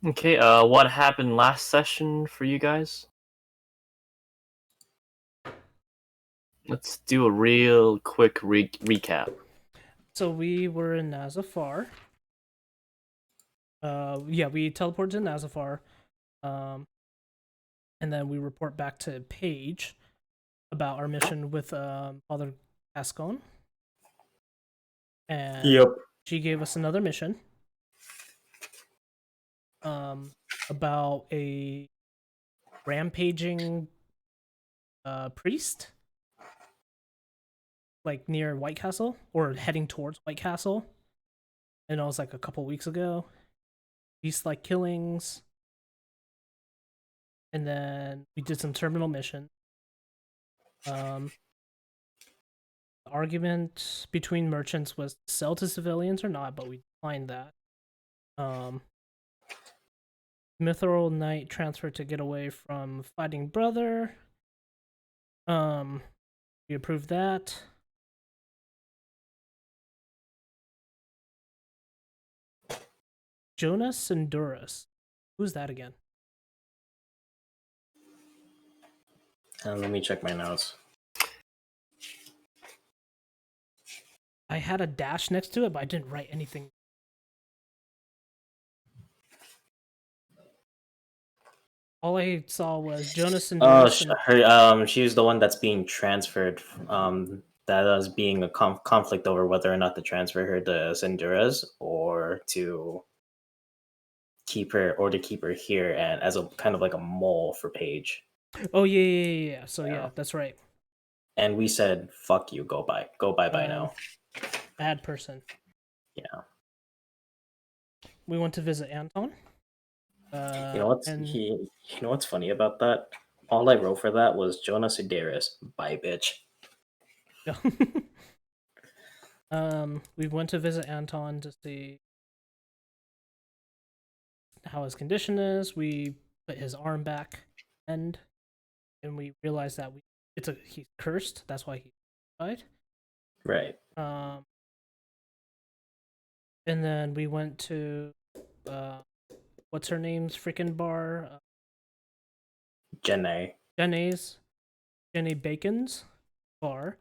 Okay, what happened last session for you guys? Let's do a real quick recap. So we were in Nazafar. We teleported to Nazafar. And then we report back to Paige about our mission with Father Gascon. And Yep. she gave us another mission. About a rampaging priest, like near White Castle, or heading towards White Castle. And it was like a couple weeks ago. Beast-like killings. And then we did some terminal mission. The argument between merchants was sell to civilians or not, but we declined that. Mithril Knight transferred to get away from fighting brother. We approved that. Jonas Sindurus. Who's that again? Let me check my notes. I had a dash next to it, but I didn't write anything. All I saw was Jonas Sindurus. She's the one that's being transferred. That is being a conflict over whether or not to transfer her to Sinduras or to keep her here and as a kind of like a mole for Paige. Oh yeah. So yeah, that's right. And we said, "Fuck you, go bye now." Bad person. Yeah. We went to visit Anton. You know what's funny about that? All I wrote for that was Jonas Sedaris. Bye, bitch. We went to visit Anton to see how his condition is. We put his arm back, and we realized that he's cursed. That's why he died. Right. And then we went to what's her name's freaking bar? Jenny Bacon's bar,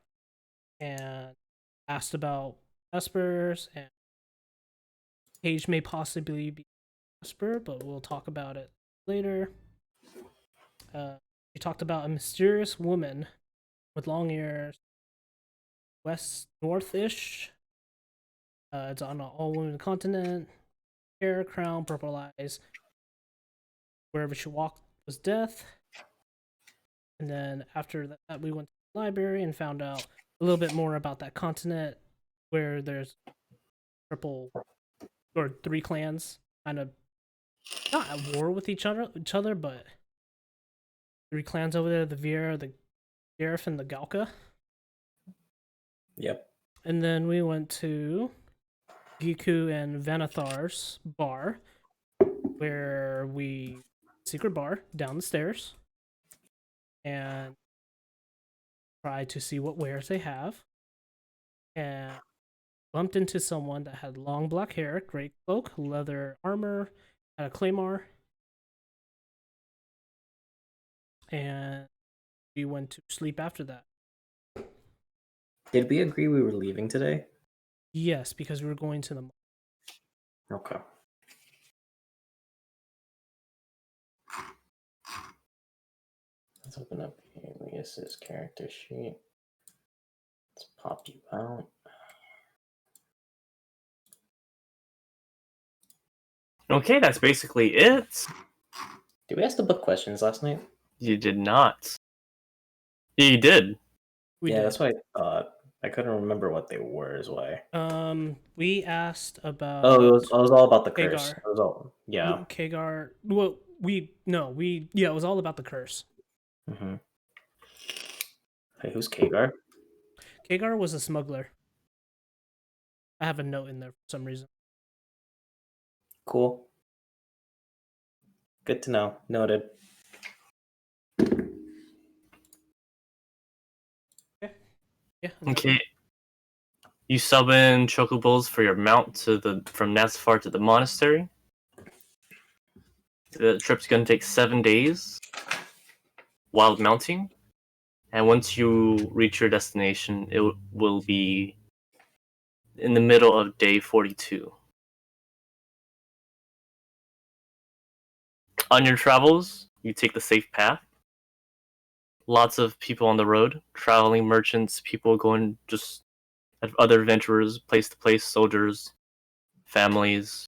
and asked about Espers, and Paige may possibly be Esper, but we'll talk about it later. We talked about a mysterious woman with long ears, northish. It's on an all-woman continent. Hair, crown, purple eyes. Wherever she walked was death. And then after that, we went to the library and found out a little bit more about that continent, where there's three clans kind of not at war with each other, but three clans over there: the Viera, the Garif, and the Galka. Yep. And then we went to Giku and Vanathar's bar, where we secret bar down the stairs and try to see what wares they have, and bumped into someone that had long black hair, great cloak, leather armor, had a claymore, and we went to sleep after that. Did we agree we were leaving today? Yes, because we were going to the mall. Okay. Let's open up Alias's character sheet. Let's pop you out. Okay, that's basically it. Did we ask the book questions last night? You did not. Yeah, you did. We did. That's what I thought. I couldn't remember what they were, is why. We asked about. Oh, it was all about the curse. Kagar. It was all, yeah. Kagar. Well, it was all about the curse. Mm-hmm. Hey, who's Kagar? Kagar was a smuggler. I have a note in there for some reason. Cool. Good to know. Noted. Yeah. Okay. You sub in chocobos for your mount from Nazafar to the monastery. The trip's gonna take 7 days while mounting, and once you reach your destination, it will be in the middle of day 42. On your travels, you take the safe path. Lots of people on the road, traveling merchants, people going just other adventurers, place to place, soldiers, families.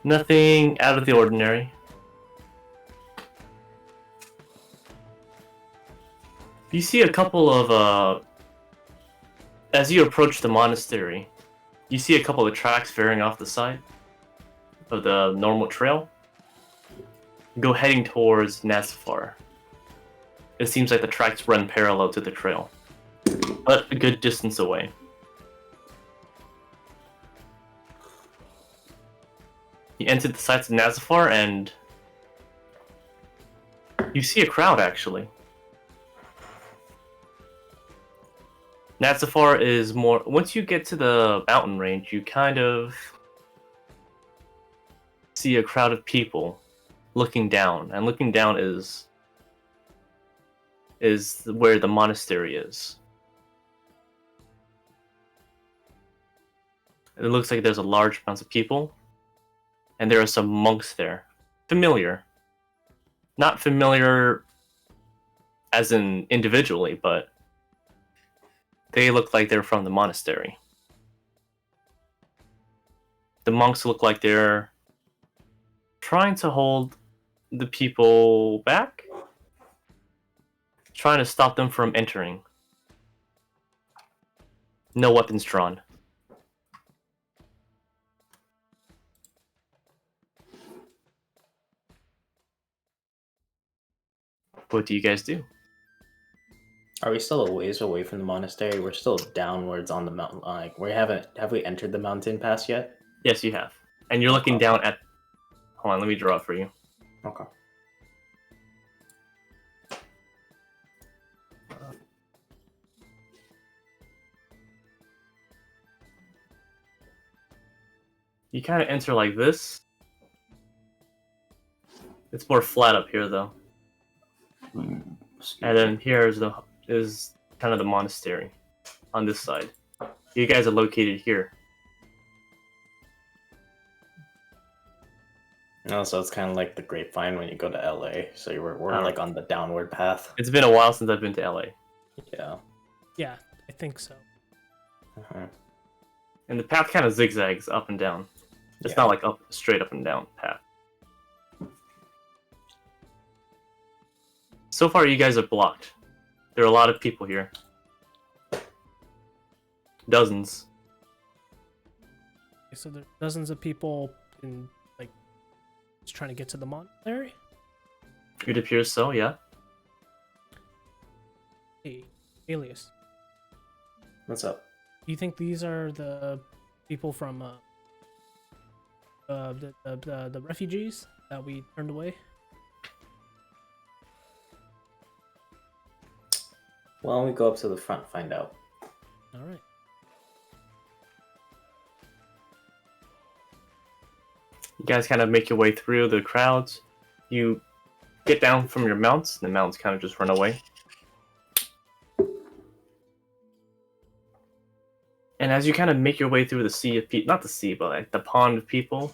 Nothing out of the ordinary. You see a couple of, as you approach the monastery, you see a couple of tracks veering off the side of the normal trail. Go heading towards Nazafar. It seems like the tracks run parallel to the trail, but a good distance away. You enter the sights of Nazafar and you see a crowd actually. Nazafar is more, once you get to the mountain range, you kind of see a crowd of people looking down, and looking down is where the monastery is. It looks like there's a large amount of people, and there are some monks there. Familiar. Not familiar as in individually, but they look like they're from the monastery. The monks look like they're trying to hold the people back, trying to stop them from entering. No weapons drawn. What do you guys do? Are we still a ways away from the monastery? We're still downwards on the mountain. Like have we entered the mountain pass yet? Yes, you have. And you're looking down at... Hold on, let me draw it for you. Okay. You kind of enter like this. It's more flat up here, though. And then here is kind of the monastery on this side. You guys are located here. No, so it's kind of like the Grapevine when you go to LA. So we're like on the downward path. It's been a while since I've been to LA. Yeah. Yeah, I think so. Uh-huh. And the path kind of zigzags up and down. It's not like straight up and down path. So far, you guys are blocked. There are a lot of people here. Dozens. Okay, so there's dozens of people in, like, just trying to get to the monastery? It appears so, yeah. Hey, Alias. What's up? Do you think these are the people from the refugees that we turned away? Why don't we go up to the front, find out? All right. You guys kind of make your way through the crowds. You get down from your mounts, and the mounts kind of just run away. And as you kind of make your way through the sea of people, not the sea, but like the pond of people,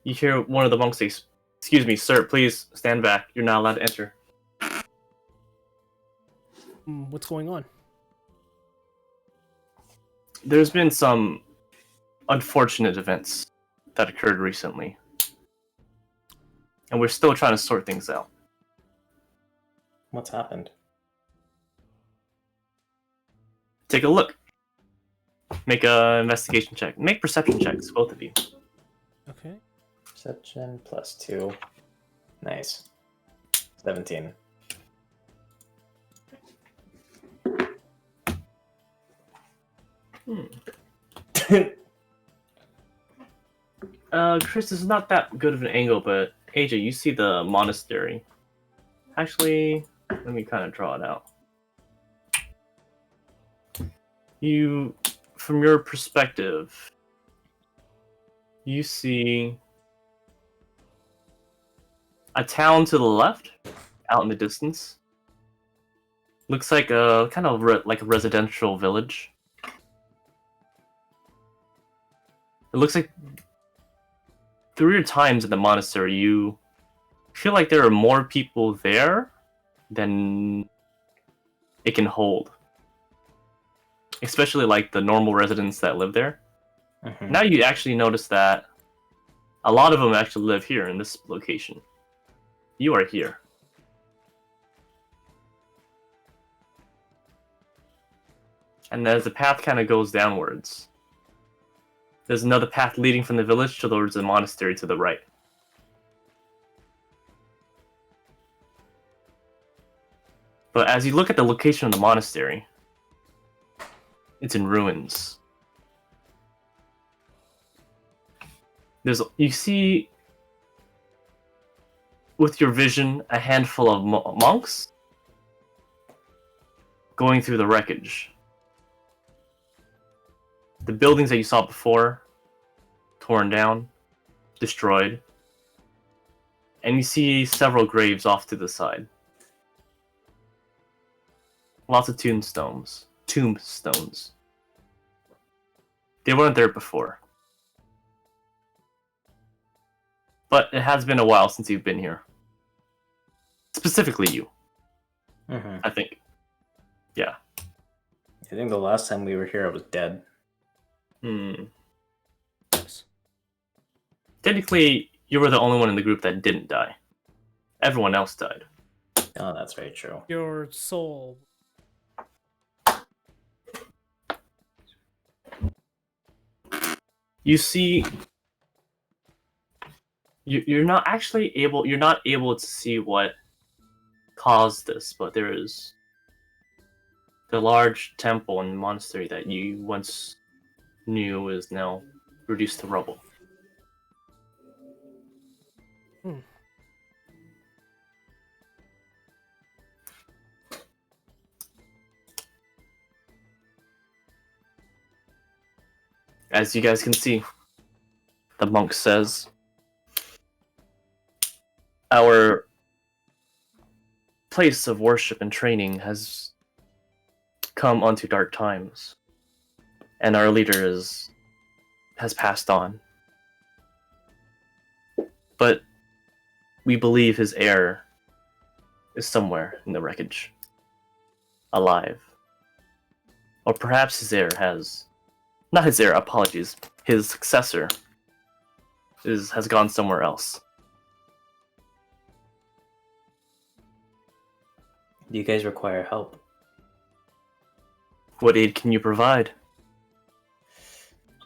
you hear one of the monks say, "Excuse me, sir, please stand back. You're not allowed to enter." What's going on? There's been some unfortunate events that occurred recently. And we're still trying to sort things out. What's happened? Take a look. Make a investigation check. Make perception checks, both of you. Okay. Perception +2. Nice. 17. Chris, this is not that good of an angle, but AJ, you see the monastery. Actually, let me kind of draw it out. From your perspective, you see a town to the left, out in the distance. Looks like a kind of like a residential village. It looks like through your times in the monastery, you feel like there are more people there than it can hold. Especially like the normal residents that live there. Mhm. Now you actually notice that a lot of them actually live here in this location. You are here. And as the path kind of goes downwards, there's another path leading from the village towards the monastery to the right. But as you look at the location of the monastery, it's in ruins. You see, with your vision, a handful of monks going through the wreckage. The buildings that you saw before, torn down, destroyed. And you see several graves off to the side. Lots of tombstones. They weren't there before. But it has been a while since you've been here. Specifically you, Mhm. I think. Yeah. I think the last time we were here, I was dead. Yes. Technically, you were the only one in the group that didn't die. Everyone else died. Oh, that's very true. Your soul. You see, you're not able to see what caused this, but there is the large temple and monastery that you once knew is now reduced to rubble. As you guys can see, the monk says, our place of worship and training has come onto dark times, and our leader has passed on. But we believe his heir is somewhere in the wreckage, alive. Or perhaps his heir has... Not his heir, apologies. His successor has gone somewhere else. Do you guys require help? What aid can you provide?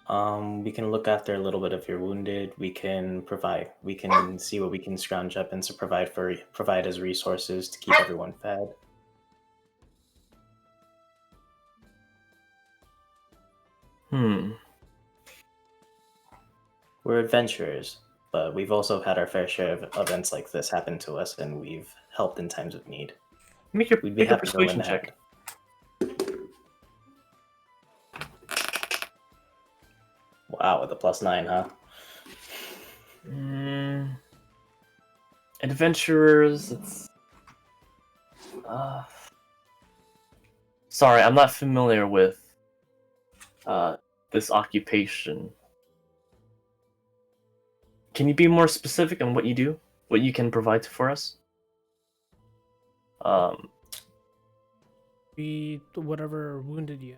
We can look after a little bit of your wounded. We can see what we can scrounge up and to provide as resources to keep everyone fed. We're adventurers, but we've also had our fair share of events like this happen to us, and we've helped in times of need. We'd be Make a happy to lend persuasion a hand. check. Wow, with a +9, huh? Adventurers. Sorry, I'm not familiar with this occupation. Can you be more specific on what you do? What you can provide for us? Be whatever wounded you.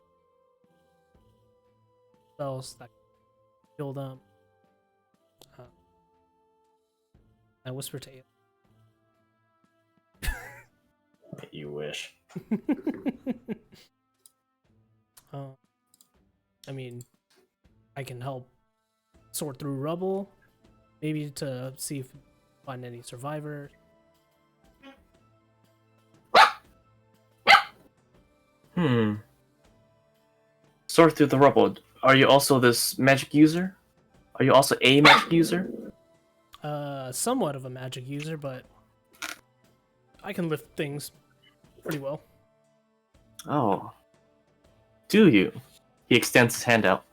Spells that kill them. I whisper to you. You wish. I mean, I can help sort through rubble, maybe to see if find any survivors. Sort through the rubble. Are you also this magic user? Are you also a magic user? Somewhat of a magic user, but I can lift things pretty well. Oh. Do you? He extends his hand out.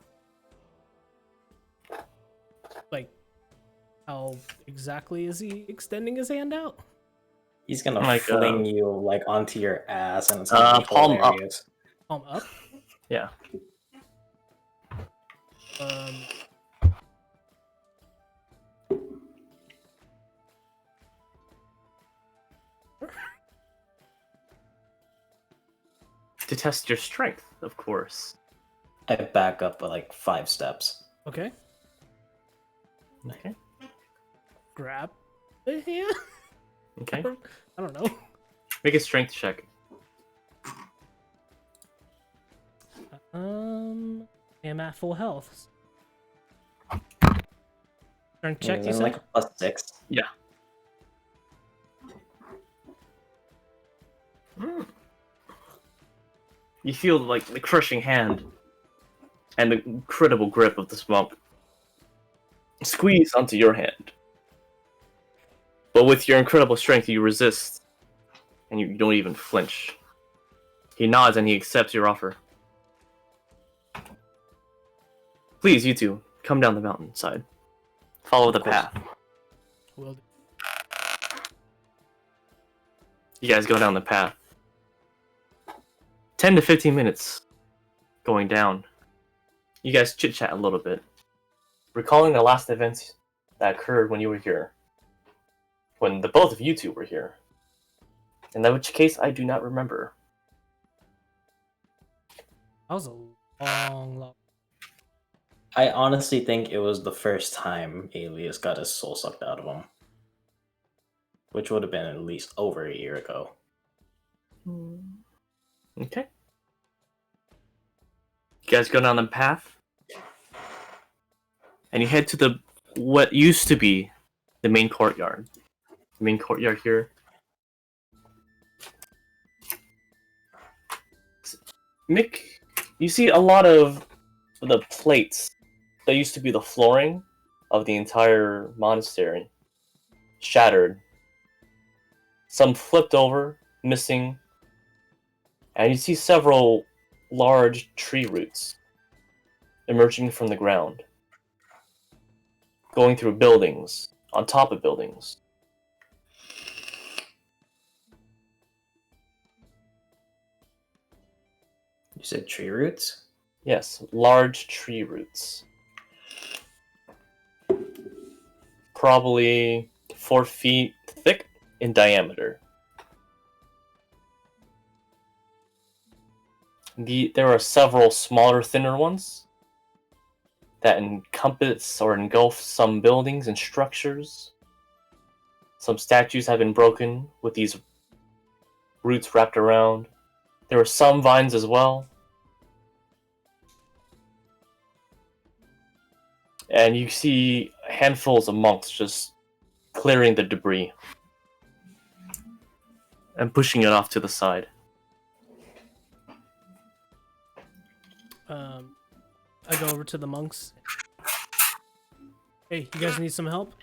How exactly is he extending his hand out? He's gonna Like, fling you like onto your ass, and it's gonna be palm up. hilarious. Palm up. Yeah. Um. To test your strength, of course. I back up by like 5 steps. Okay. Okay. Grab the hand. Okay. I don't know. Make a strength check. I'm at full health. Strength check, you Then, said? like a +6. Yeah. You feel like the crushing hand and the incredible grip of this monk squeeze onto your hand. But with your incredible strength, you resist, and you don't even flinch. He nods and he accepts your offer. Please, you two, come down the mountainside. Follow the course. path. Will do. You guys go down the path. 10 to 15 minutes going down. You guys chit-chat a little bit, recalling the last events that occurred when you were here. When the both of you two were here. In which case, I do not remember. That was a long. I honestly think it was the first time Alias got his soul sucked out of him. Which would have been at least over a year ago. Okay. You guys go down the path. And you head to the what used to be the main courtyard. The main courtyard here. Mick, you see a lot of the plates that used to be the flooring of the entire monastery shattered. Some flipped over, missing, and you see several large tree roots emerging from the ground, going through buildings, on top of buildings. You said tree roots? Yes, large tree roots. Probably 4 feet thick in diameter. There are several smaller, thinner ones that encompass or engulf some buildings and structures. Some statues have been broken with these roots wrapped around. There were some vines as well. And you see handfuls of monks just clearing the debris and pushing it off to the side. I go over to the monks. Hey, you guys need some help?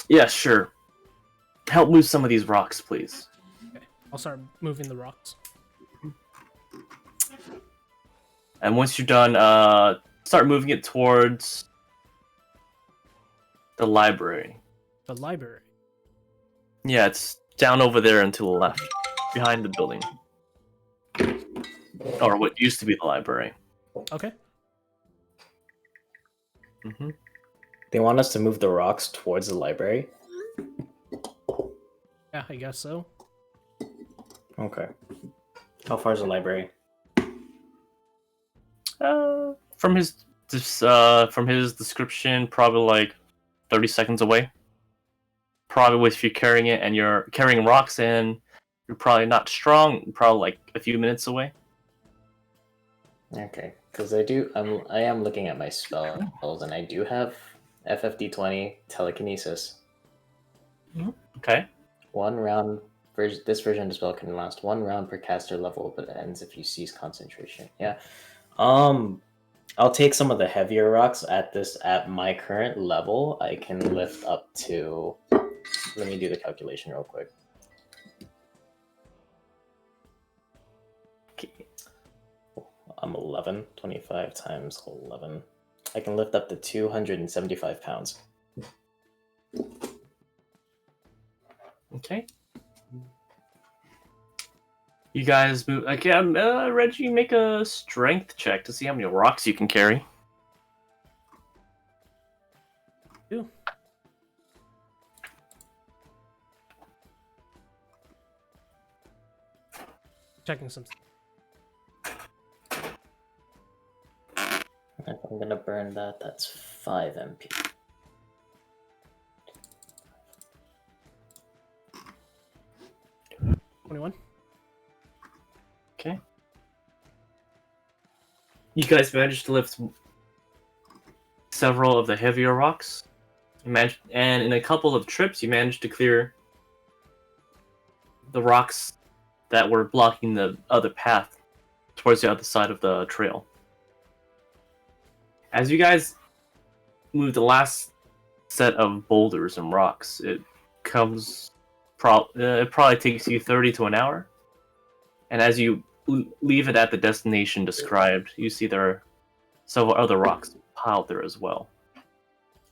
Yeah, sure. Help move some of these rocks, please. Okay, I'll start moving the rocks. And once you're done, start moving it towards the library. The library. Yeah, it's down over there and to the left, behind the building. Or what used to be the library. Okay. Mm-hmm. They want us to move the rocks towards the library? Yeah, I guess so. Okay. How far is the library? From his description, probably like 30 seconds away. Probably if you're carrying it and you're carrying rocks and you're probably not strong, probably like a few minutes away. Okay, because I am looking at my spells, and I do have FFD20 telekinesis. Okay. 1 round. This version of the spell can last 1 round per caster level, but it ends if you cease concentration. Yeah. I'll take some of the heavier rocks at my current level. I can lift up to. Let me do the calculation real quick. I'm 11. 25 times 11. I can lift up to 275 pounds. Okay. You guys move. Okay, Reggie, make a strength check to see how many rocks you can carry. Two. Checking some. If I'm gonna burn that, that's 5 MP. $21. Okay. You guys managed to lift several of the heavier rocks. And in a couple of trips, you managed to clear the rocks that were blocking the other path towards the other side of the trail. As you guys move the last set of boulders and rocks, it probably takes you 30 to an hour. And as you leave it at the destination described, you see there are several other rocks piled there as well.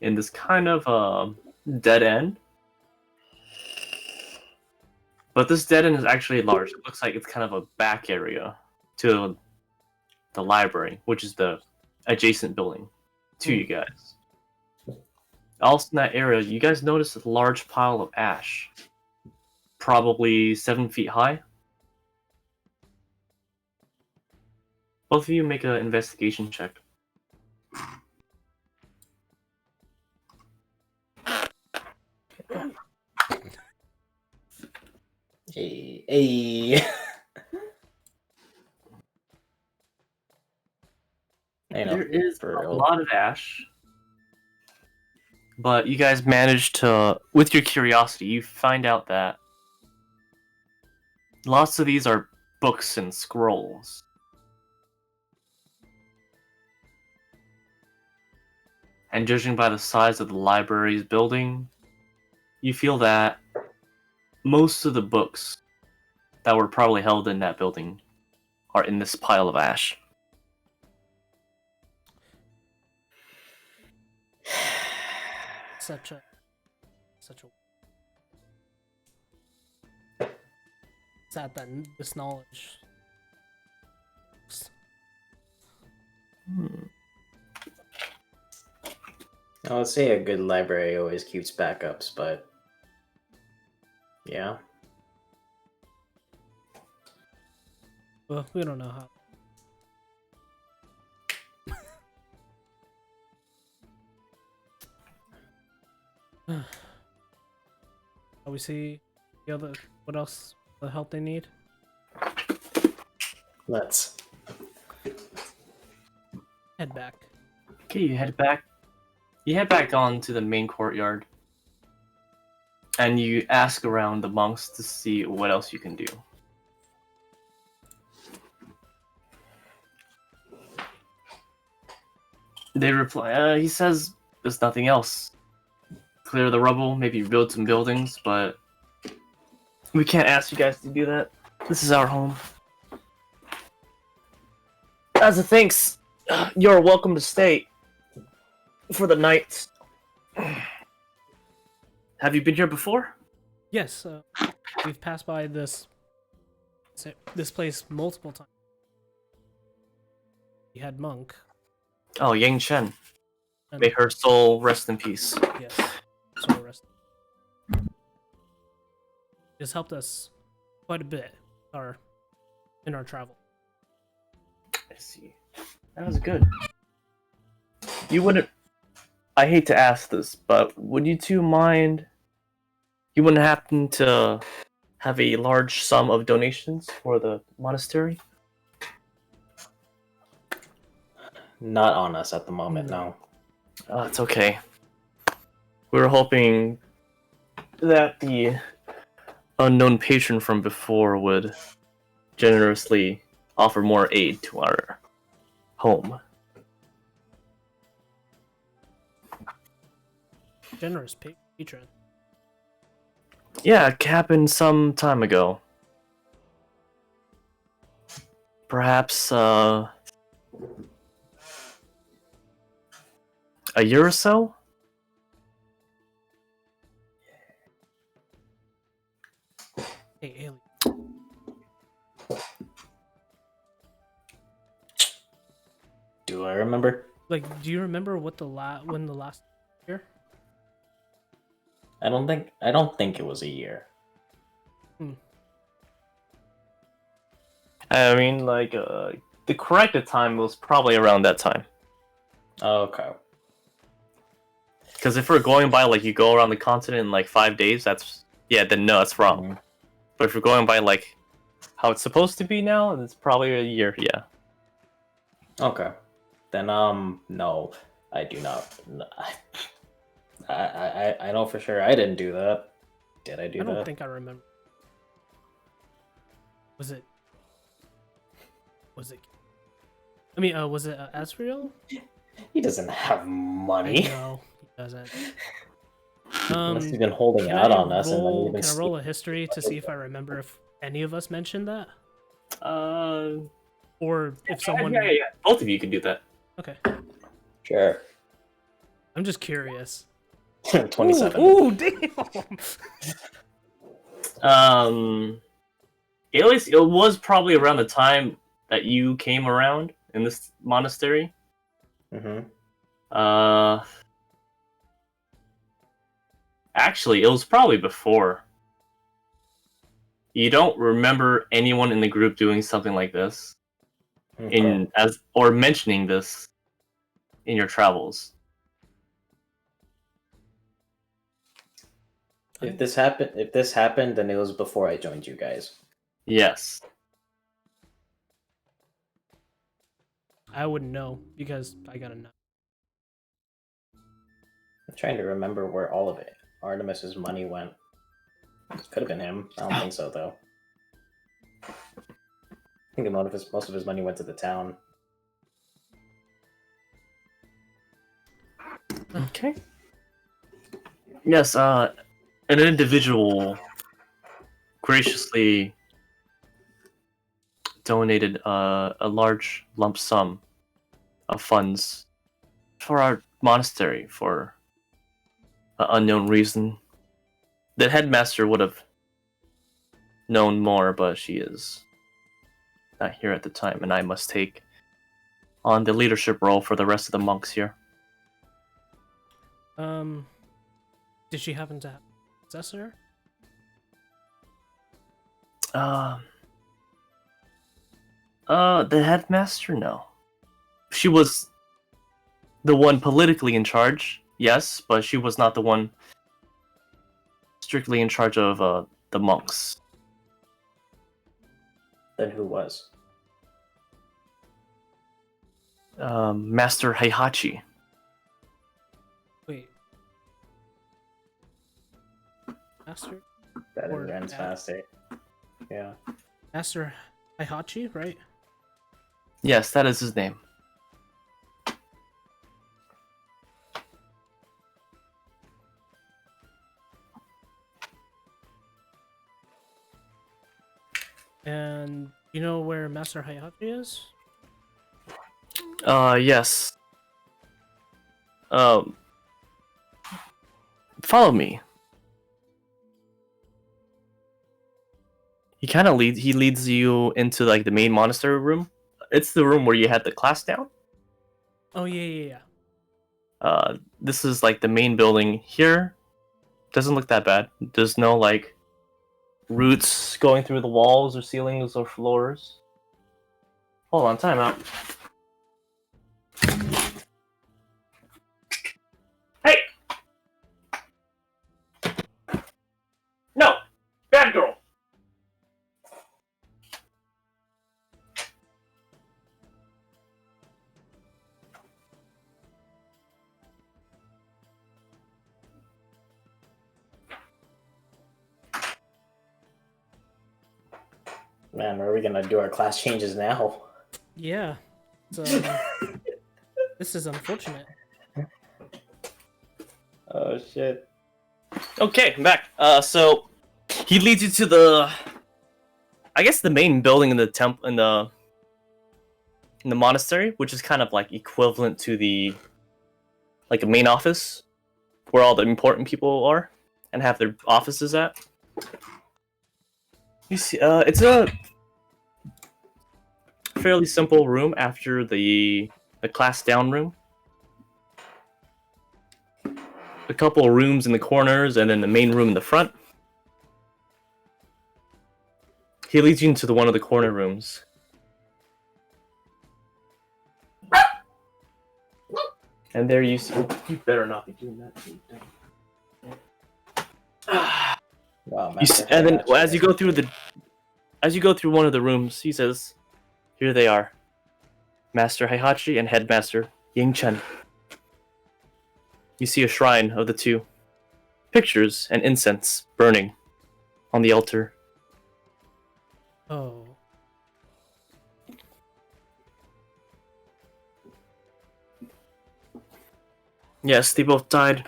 In this kind of dead end. But this dead end is actually large. It looks like it's kind of a back area to the library, which is the adjacent building to you guys. Also in that area, you guys notice a large pile of ash. Probably 7 feet high. Both of you make an investigation check. Hey. There is a lot of ash. But you guys managed to, with your curiosity, you find out that lots of these are books and scrolls. And judging by the size of the library's building, you feel that most of the books that were probably held in that building are in this pile of ash. Such a sad that this knowledge. I would say a good library always keeps backups, but yeah. Well, we don't know how. We see the other. What else? The help they need. Let's Head back. Okay, you head back. You head back on to the main courtyard. And you ask around the monks to see what else you can do. They reply, he says there's nothing else. Clear the rubble, maybe build some buildings, but we can't ask you guys to do that. This is our home. As a thanks, you're welcome to stay for the night. Have you been here before? Yes, we've passed by this place multiple times. We had Monk. Oh, Yang Chen. And May her soul rest in peace. yes, so rest. This helped us quite a bit in our travel. I see. That was good. You wouldn't... I hate to ask this, but would you two mind... You wouldn't happen to have a large sum of donations for the monastery? not on us at the moment. No. It's okay. We were hoping that the unknown patron from before would generously offer more aid to our home. Generous patron. Yeah, it happened some time ago. Perhaps A year or so? Hey, alien. Do I remember? Like, do you remember what when the last year? I don't think it was a year. I mean, like, the corrected time was probably around that time. Okay. Because if we're going by, like, you go around the continent in, like, 5 days, then no, that's wrong. Mhm. But if you're going by, like, how it's supposed to be now, it's probably a year, yeah. Okay. Then no, I do not. I know for sure I didn't do that. Did I do I that? don't think I remember. Was it? I mean, was it Asriel? He doesn't have money. No, he doesn't. Unless he's been holding Can out I on us, and then roll? even Can I roll a history to see if I remember if any of us mentioned that, or if someone? Yeah. Both of you can do that. Okay, Sure. I'm just curious. 27. Ooh, damn! At least it was probably around the time that you came around in this monastery. Mm-hmm. Actually, it was probably before. You don't remember anyone in the group doing something like this or mentioning this in your travels. If this happened, then it was before I joined you guys. Yes. I wouldn't know because I gotta know. I'm trying to remember where all of it, Artemis's money went. Could have been him. I don't think so, though. I think most of his money went to the town. Okay. Yes, an individual graciously donated a large lump sum of funds for our monastery for an unknown reason. The headmaster would have known more, but she is not here at the time, and I must take on the leadership role for the rest of the monks here. Did she happen to have a successor? The headmaster? No. She was the one politically in charge, yes, but she was not the one strictly in charge of the monks. Then who was? Master Heihachi. Wait. Master? That Or ends that. faster. Yeah. Master Heihachi, right? Yes, that is his name. And you know where Master Heihachi is? Yes. Follow me. He leads you into like the main monastery room. It's the room where you had the class down. Oh yeah. This is like the main building here. Doesn't look that bad. There's no like roots going through the walls or ceilings or floors. Hold on, time out. Hey! No! Bad girl! Man, are we gonna do our class changes now? Yeah. So this is unfortunate. Oh shit. Okay, I'm back. So he leads you to I guess the main building in the temple in the monastery, which is kind of like equivalent to the like a main office where all the important people are and have their offices at. You see, it's a fairly simple room after the class down room. A couple of rooms in the corners and then the main room in the front. He leads you into one of the corner rooms. And there you see. You better not be doing that. Wow, You see, and then as you go through one of the rooms, he says, "Here they are, Master Heihachi and Headmaster Ying Chen." You see a shrine of the two, pictures and incense burning on the altar. Oh. Yes, they both died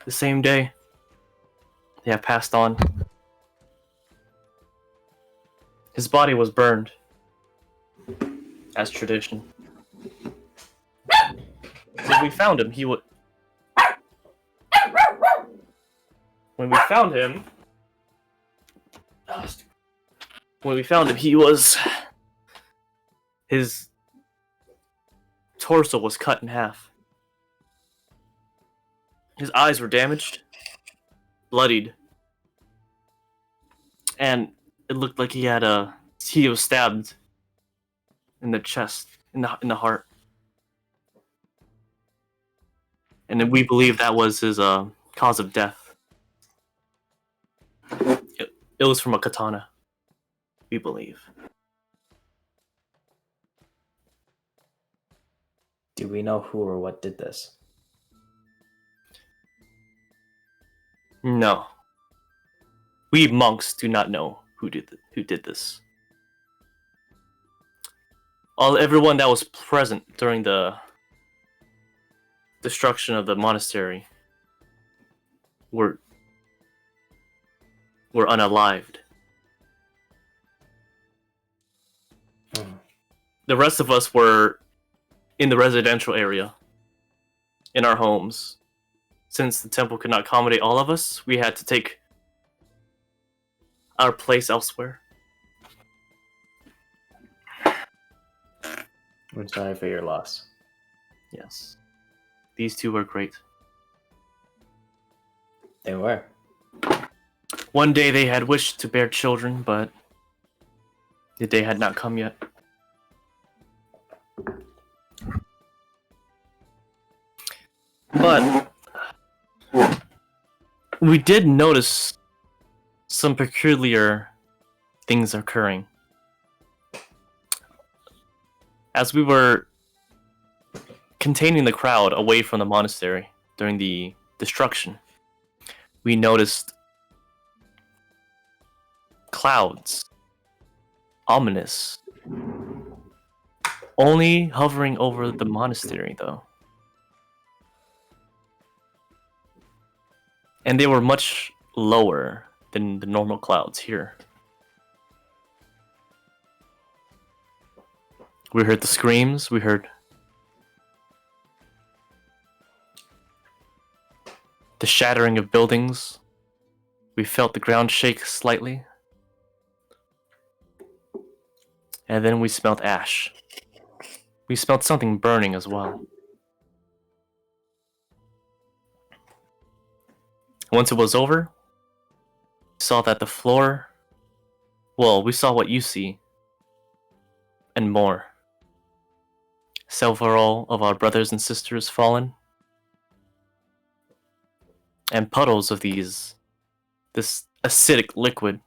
the same day. They have passed on. His body was burned, as tradition. When we found him, his torso was cut in half. His eyes were damaged, bloodied, and it looked like he was stabbed in the chest, in the heart. And then we believe that was his cause of death. It was from a katana, we believe. Do we know who or what did this? No. We monks do not know who did this. Everyone that was present during the destruction of the monastery were unalived. The rest of us were in the residential area, in our homes. Since the temple could not accommodate all of us, we had to take our place elsewhere. I'm sorry for your loss. Yes. These two were great. They were. One day they had wished to bear children, but the day had not come yet. But we did notice some peculiar things occurring. As we were containing the crowd away from the monastery during the destruction, we noticed clouds, ominous, only hovering over the monastery though. And they were much lower than the normal clouds here. We heard the screams, we heard the shattering of buildings. We felt the ground shake slightly. And then we smelled ash. We smelled something burning as well. Once it was over, we saw that the floor... Well, we saw what you see. And more. Several of our brothers and sisters fallen. And puddles of this acidic liquid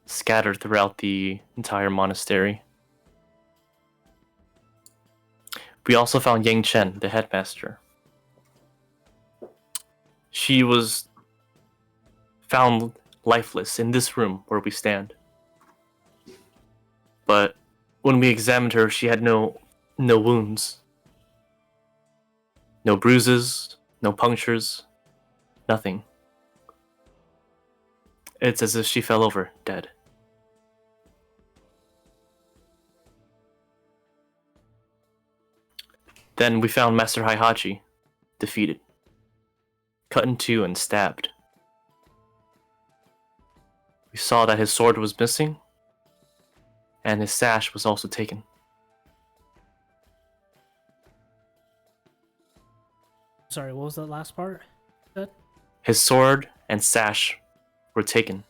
scattered throughout the entire monastery. We also found Yang Chen, the headmaster. She was found lifeless in this room where we stand. But when we examined her, she had no wounds. No bruises, no punctures, nothing. It's as if she fell over, dead. Then we found Master Heihachi, defeated, cut in two and stabbed. We saw that his sword was missing, and his sash was also taken. Sorry, what was that last part? His sword and sash were taken.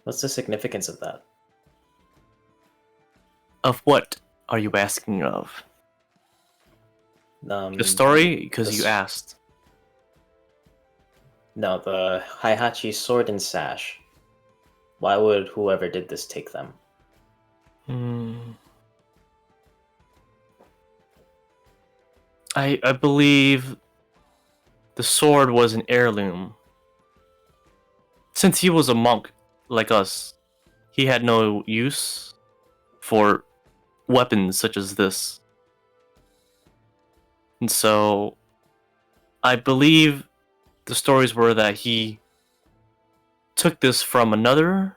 What's the significance of that? Of what are you asking of? The story? Because you this- asked. No, the Heihachi sword and sash. Why would whoever did this take them? I believe the sword was an heirloom. Since he was a monk like us, he had no use for weapons such as this. And so I believe the stories were that he took this from another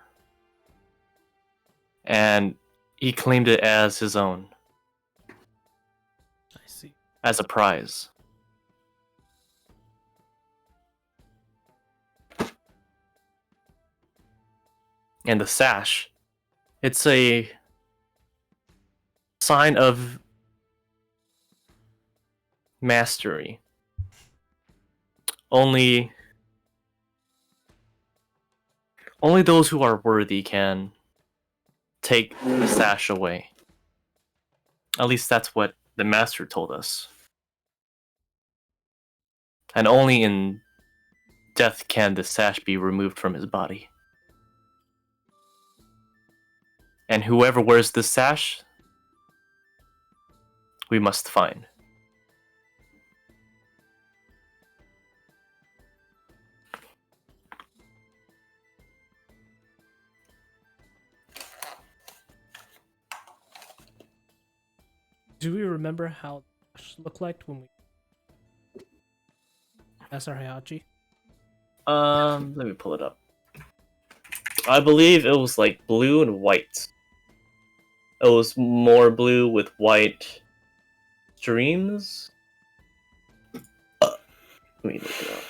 and he claimed it as his own, I see. as a prize. And the sash, it's a sign of mastery. Only those who are worthy can take the sash away. At least that's what the master told us. And only in death can the sash be removed from his body. And whoever wears this sash, we must find. Do we remember how it looked like when we Master Heihachi? Let me pull it up. I believe it was like blue and white. It was more blue with white streams. Let me look it up.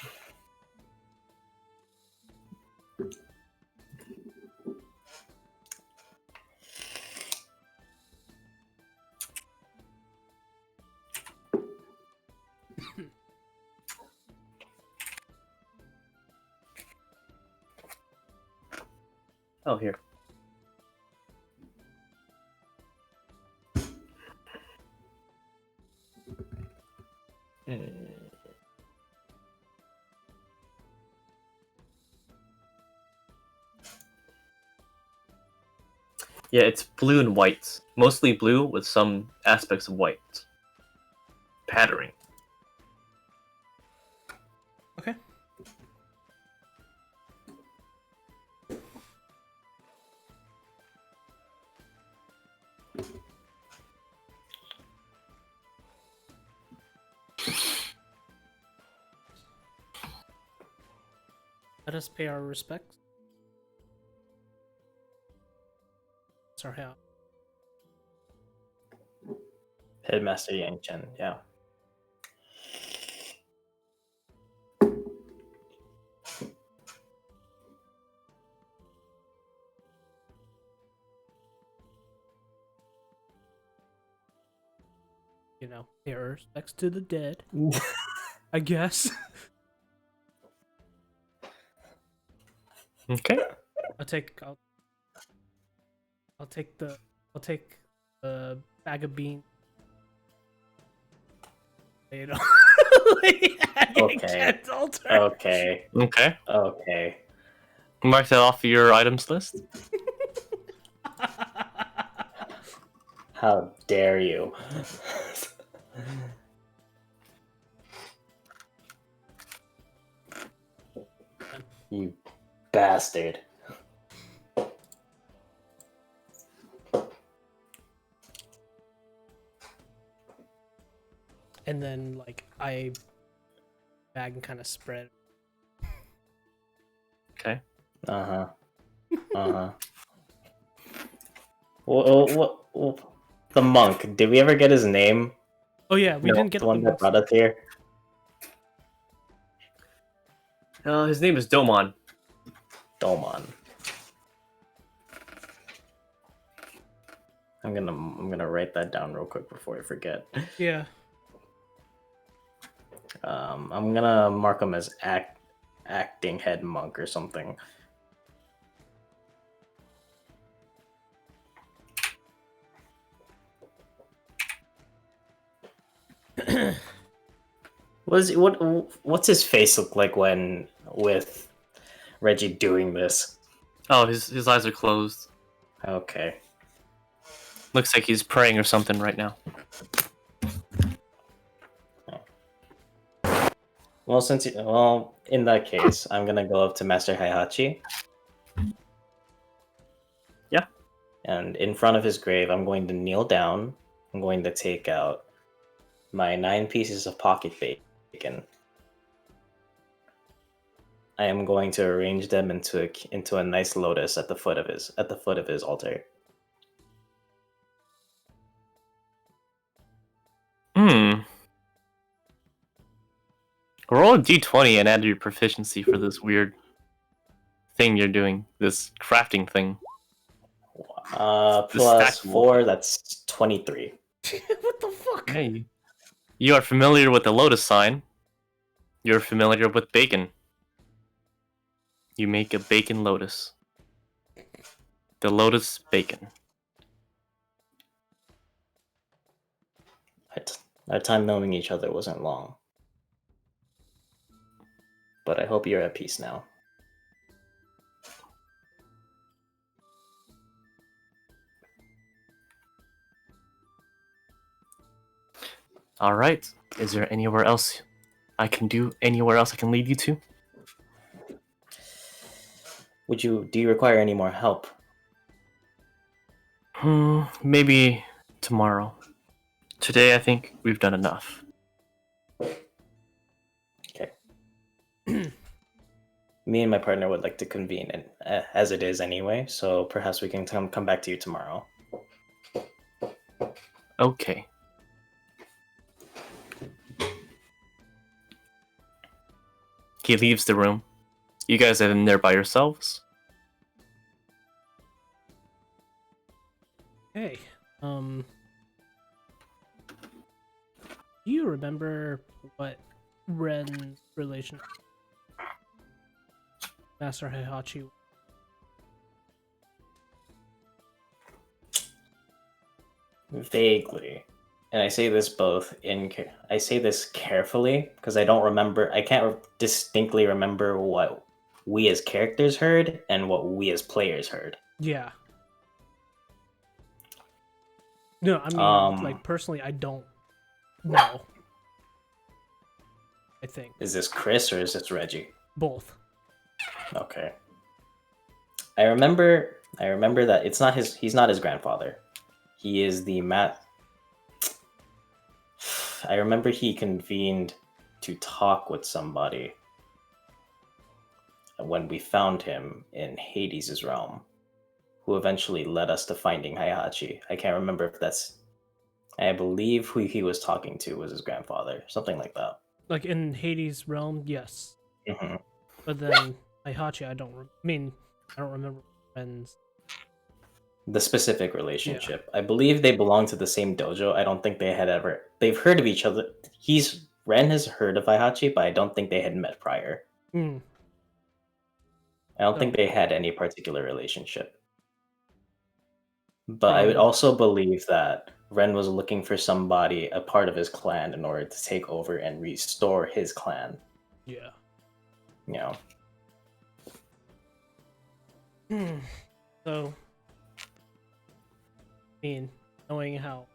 Oh, here. Yeah, it's blue and white. Mostly blue with some aspects of white. Patterning. Okay. Let us pay our respects. Sorry, how? Headmaster Yang Chen, yeah. You know, pay our respects to the dead. I guess. Okay. I'll take the bag of beans. You know. Okay. Okay. Okay. Okay. Mark that off your items list. How dare you? You bastard. And then like I bag and kind of spread. Okay. Uh huh. Uh huh. What? The monk. Did we ever get his name? Oh yeah, we No, didn't get the one the that brought us here. His name is Domon. Domon. I'm gonna write that down real quick before I forget. Yeah. I'm gonna mark him as acting head monk or something. What's his face look like when with Reggie doing this? Oh, his eyes are closed. Okay. Looks like he's praying or something right now. Well, in that case, I'm gonna go up to Master Heihachi. Yeah. And in front of his grave, I'm going to kneel down. I'm going to take out my 9 pieces of pocket bacon. I am going to arrange them into a nice lotus at the foot of his altar. Hmm. Roll a d20 and add your proficiency for this weird thing you're doing. This crafting thing. Plus stack 4, that's 23. What the fuck? Hey. You are familiar with the lotus sign. You're familiar with bacon. You make a bacon lotus. The lotus bacon. Our time knowing each other wasn't long. But I hope you're at peace now. All right. Is there anywhere else I can do? Anywhere else I can lead you to? Do you require any more help? Maybe tomorrow. Today, I think we've done enough. Okay. Me and my partner would like to convene, and as it is anyway, so perhaps we can come back to you tomorrow. Okay. He leaves the room. You guys are in there by yourselves? Hey, do you remember what Ren's relation Master Heihachi? Vaguely. And I say this I say this carefully because I don't remember. I can't distinctly remember what we as characters heard and what we as players heard. Yeah. No, I mean, like, personally, I don't know. I think. Is this Chris or is this Reggie? Both. Okay. I remember that he's not his grandfather. He is the I remember he convened to talk with somebody when we found him in Hades' realm, who eventually led us to finding Heihachi. I can't remember if I believe who he was talking to was his grandfather, something like that. Like, in Hades' realm, yes. Mm-hmm. But then Heihachi, I don't remember Ren's. The specific relationship. Yeah. I believe they belong to the same dojo. I don't think they've heard of each other. Ren has heard of Heihachi, but I don't think they had met prior. I don't think they had any particular relationship. But I would also believe that Ren was looking for somebody, a part of his clan, in order to take over and restore his clan. Yeah. You know. So, I mean, knowing how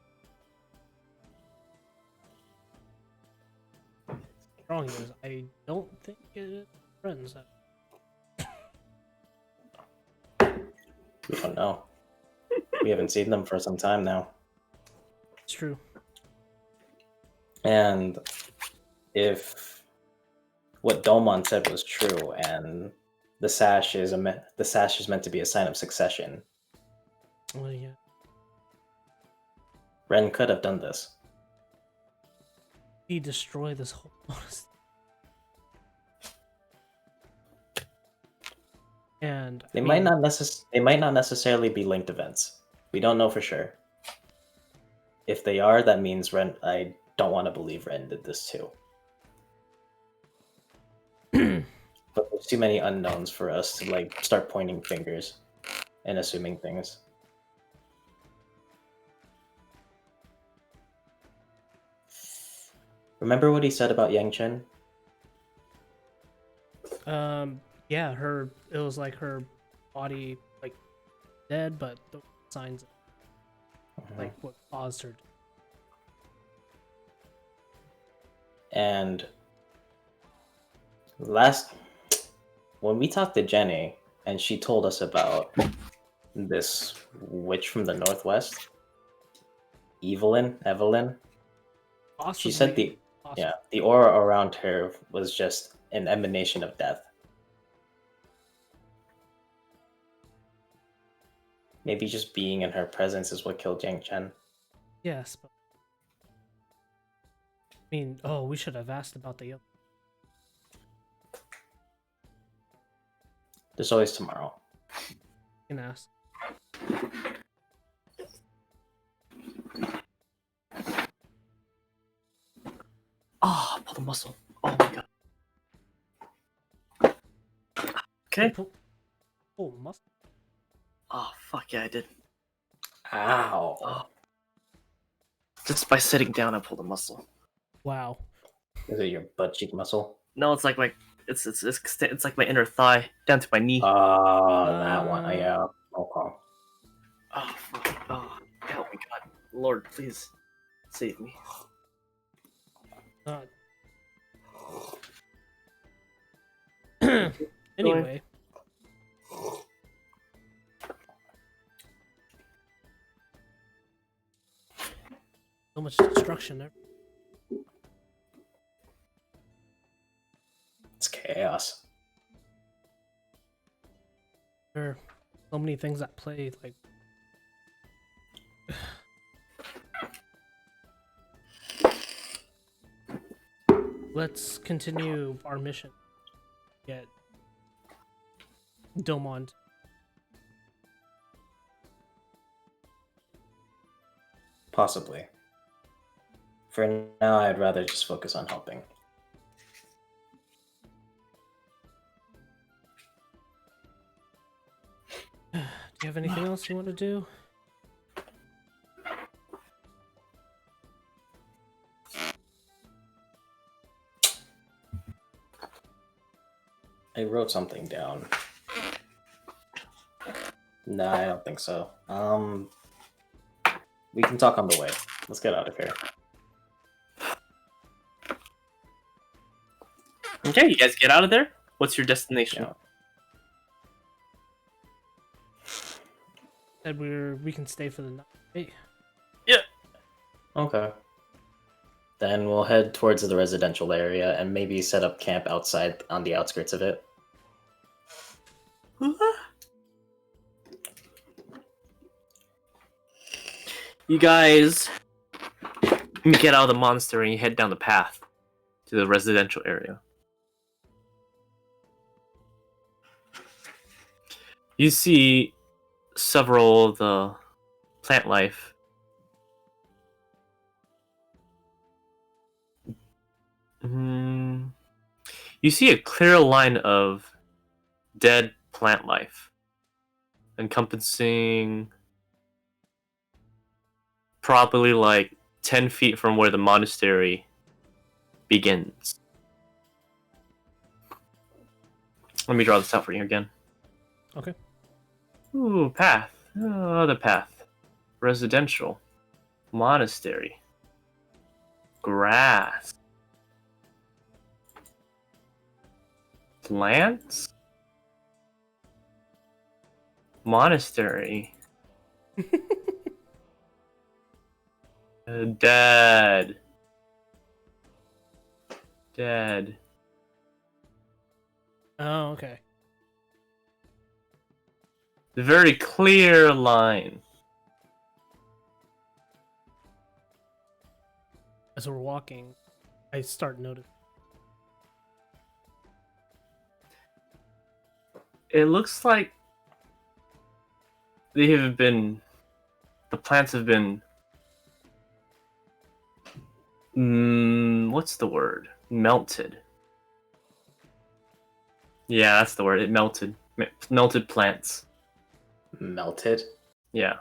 strong he is, I don't think it is friends. We don't know. We haven't seen them for some time now. It's true. And if what Dolmon said was true, and the sash is the sash is meant to be a sign of succession. Oh yeah. Ren could have done this. He destroyed this whole monastery. And They might not necessarily be linked events. We don't know for sure. If they are, that means Ren. I don't want to believe Ren did this too. But there's too many unknowns for us to like start pointing fingers and assuming things. Remember what he said about Yang Chen? Yeah, it was like her body like dead, but the signs of, like what caused her. And when we talked to Jenny and she told us about this witch from the Northwest, Evelyn, she said the aura around her was just an emanation of death. Maybe just being in her presence is what killed Yang Chen. Yes, but I mean, we should have asked about the other. There's always tomorrow. You can ask. Ah, pull the muscle. Oh my god. Okay. Oh, must. Oh fuck yeah, I did. Ow. Oh. Just by sitting down, I pulled a muscle. Wow. Is it your butt cheek muscle? No, it's like my it's like my inner thigh down to my knee. That one. Yeah. Okay. Oh fuck. Oh, help me, God, Lord, please save me. Anyway. So much destruction there. It's chaos. There are so many things at play, like let's continue our mission. Get Domont. Possibly. For now, I'd rather just focus on helping. Do you have anything else you want to do? I wrote something down. No, I don't think so. We can talk on the way. Let's get out of here. Okay, you guys get out of there. What's your destination? Yeah. Said we can stay for the night. Hey, Okay. Then we'll head towards the residential area and maybe set up camp outside on the outskirts of it. You guys get out of the monastery and you head down the path to the residential area. You see several of the plant life you see a clear line of dead plant life encompassing probably like 10 feet from where the monastery begins. Let me draw this out for you again. okay. Ooh, path. Other path. Residential. Monastery. Grass. Plants? Monastery. Dead. Oh, okay. Very clear line. As we're walking, I start noticing. It looks like the plants have been, what's the word? Melted. Yeah, that's the word. It melted. Melted plants. Melted. Yeah.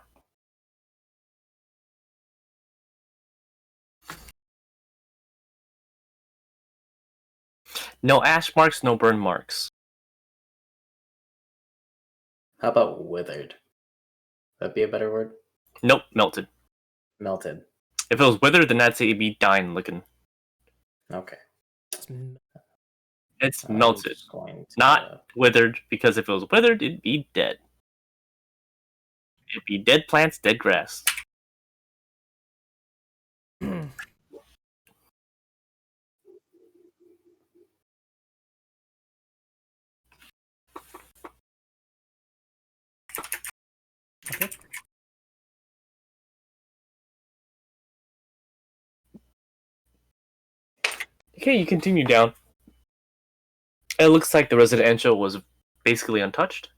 No ash marks, no burn marks. How about withered? That'd be a better word. Nope, melted. Melted. If it was withered, then I'd say it'd be dying looking. Okay. It's I'm melted, just going to, not withered, because if it was withered, it'd be dead. It'd be dead plants, dead grass. Okay. Okay, you continue down. It looks like the residential was basically untouched.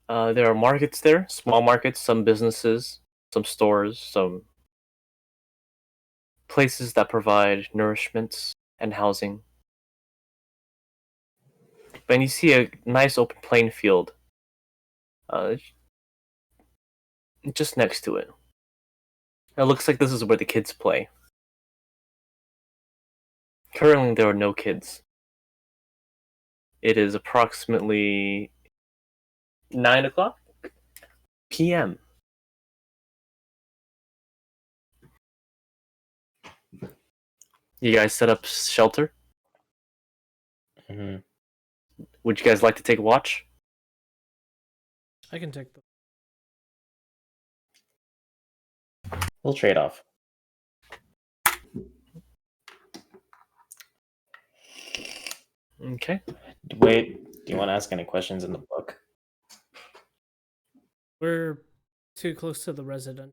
There are markets there, small markets, some businesses, some stores, some places that provide nourishments and housing. Then you see a nice open playing field just next to it. It looks like this is where the kids play. Currently, there are no kids. It is approximately 9 o'clock p.m. You guys set up shelter? Mhm. Would you guys like to take a watch? I can take the. We'll trade off. Okay. Wait, do you want to ask any questions in the book? We're too close to the resident.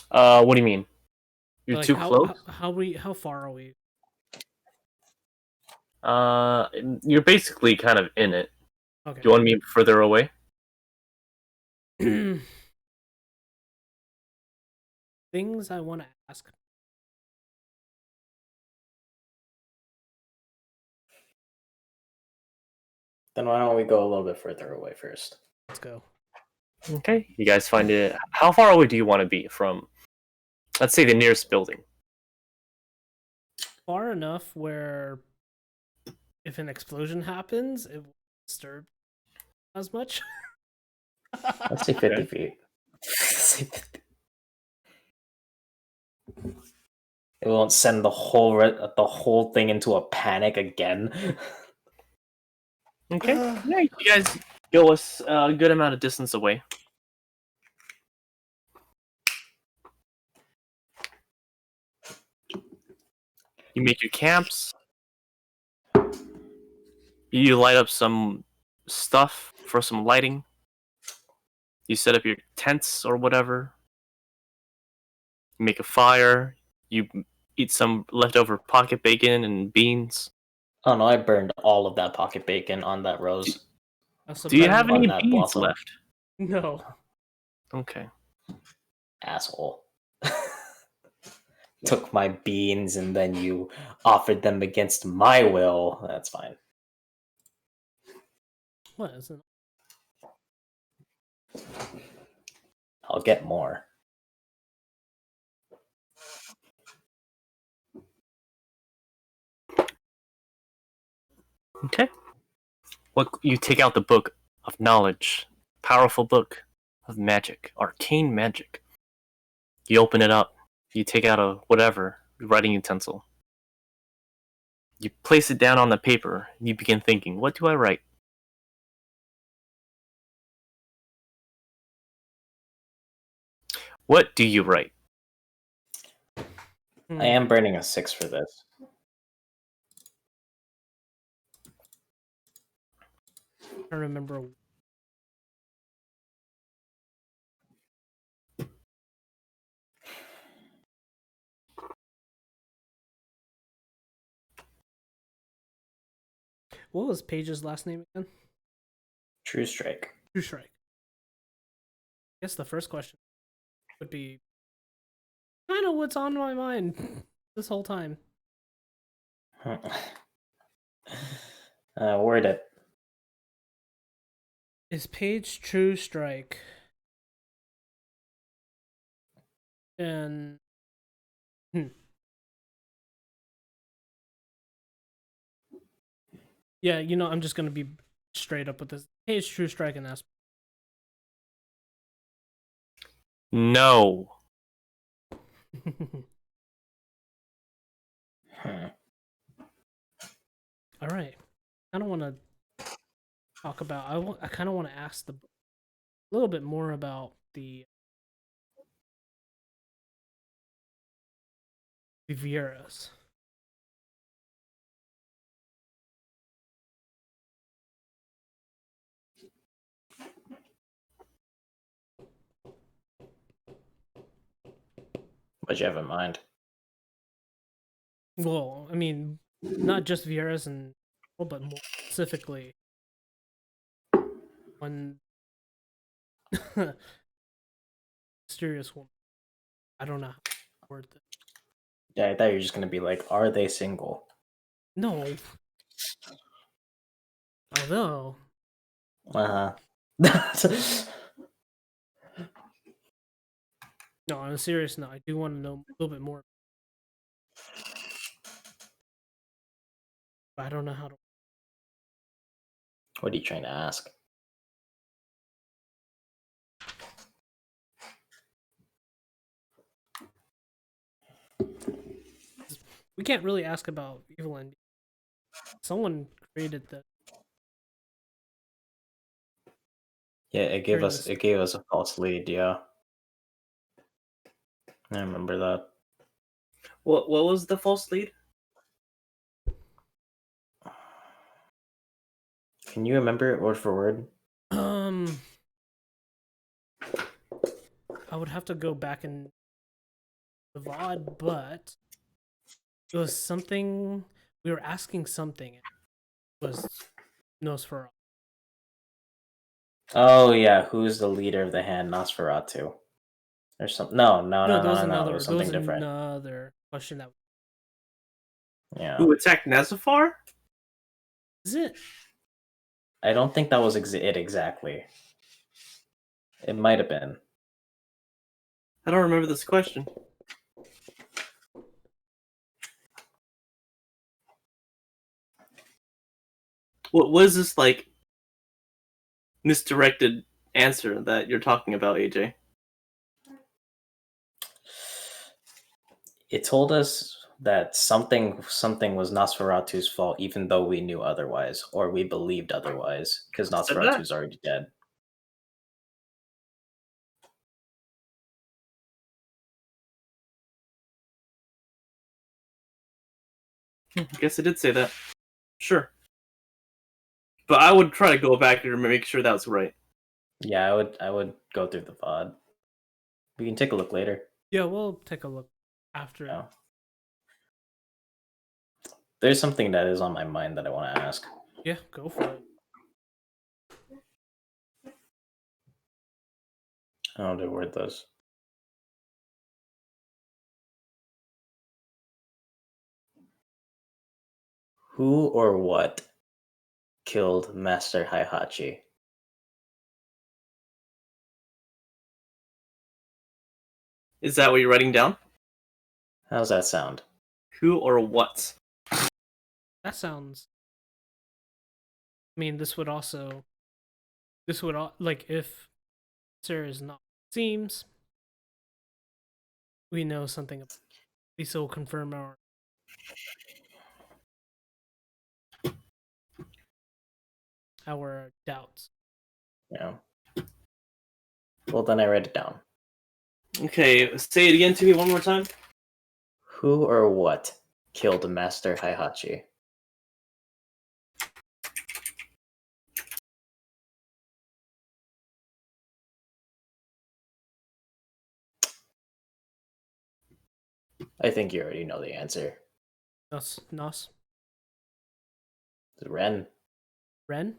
What do you mean? You're Like, too how, close? How far are we? You're basically kind of in it. Okay. Do you want me further away? Things I want to ask. Then why don't we go a little bit further away first? Let's go. Okay. You guys find it. How far away do you want to be from, let's say, the nearest building? Far enough where if an explosion happens, it won't disturb as much. Let's say 50 feet. It won't send the whole thing into a panic again. Okay. Yeah, you guys go a good amount of distance away. You make your camps. You light up some stuff for some lighting. You set up your tents or whatever. You make a fire. You eat some leftover pocket bacon and beans. Oh no, I burned all of that pocket bacon on that rose. Do you have on any that beans blossom. left? No. Okay. Asshole. Took my beans and then you offered them against my will. That's fine. What is it? I'll get more. Okay. What you take out the book of knowledge, powerful book of magic, arcane magic. You open it up. You take out a whatever writing utensil. You place it down on the paper. You begin thinking, what do I write? What do you write? I am burning a 6 for this. I remember. What was Paige's last name again? True Strike. True Strike. I guess the first question would be kind of what's on my mind this whole time. Word it. Is Paige True Strike? And yeah, I'm just gonna be straight up with this. Paige True Strike and Asp. No. All right. I don't want to talk about. I kind of want to ask a little bit more about the Vieras. What you have in mind? Well, I mean, not just Vieras but more specifically when mysterious woman. I don't know how to word this. Yeah, I thought you were just gonna be like, are they single? No. Although, Uh-huh. no, on a serious note, I do want to know a little bit more. But I don't know how to. What are you trying to ask? We can't really ask about Evelyn. Someone created the. Yeah, it gave us a false lead, yeah. I remember that. What was the false lead? Can you remember it word for word? I would have to go back in the VOD, but it was something we were asking something. It was Nosferatu. Oh yeah, who's the leader of the hand Nosferatu? Or something. No. There was It another. was There was something different. another question that Yeah. Who attacked Nazafar? is it. I don't think that was it exactly. It might have been. I don't remember this question. What was this like misdirected answer that you're talking about, AJ? It told us that something was Nosferatu's fault, even though we knew otherwise, or we believed otherwise, because Said that? Nosferatu's already dead. I guess I did say that. Sure. But I would try to go back and make sure that's right. Yeah, I would go through the VOD. We can take a look later. Yeah, we'll take a look after. Yeah. There's something that is on my mind that I want to ask. Yeah, go for it. I don't know how to word this. Who or what killed Master Heihachi? Is that what you're writing down? How's that sound? Who or what? That sounds. I mean, this would like if Sarah is not seems. We know something about. Lisa will confirm our doubts. Yeah. Well, then I write it down. Okay, say it again to me one more time. Who or what killed Master Heihachi? I think you already know the answer. Nos. It's Ren. Ren?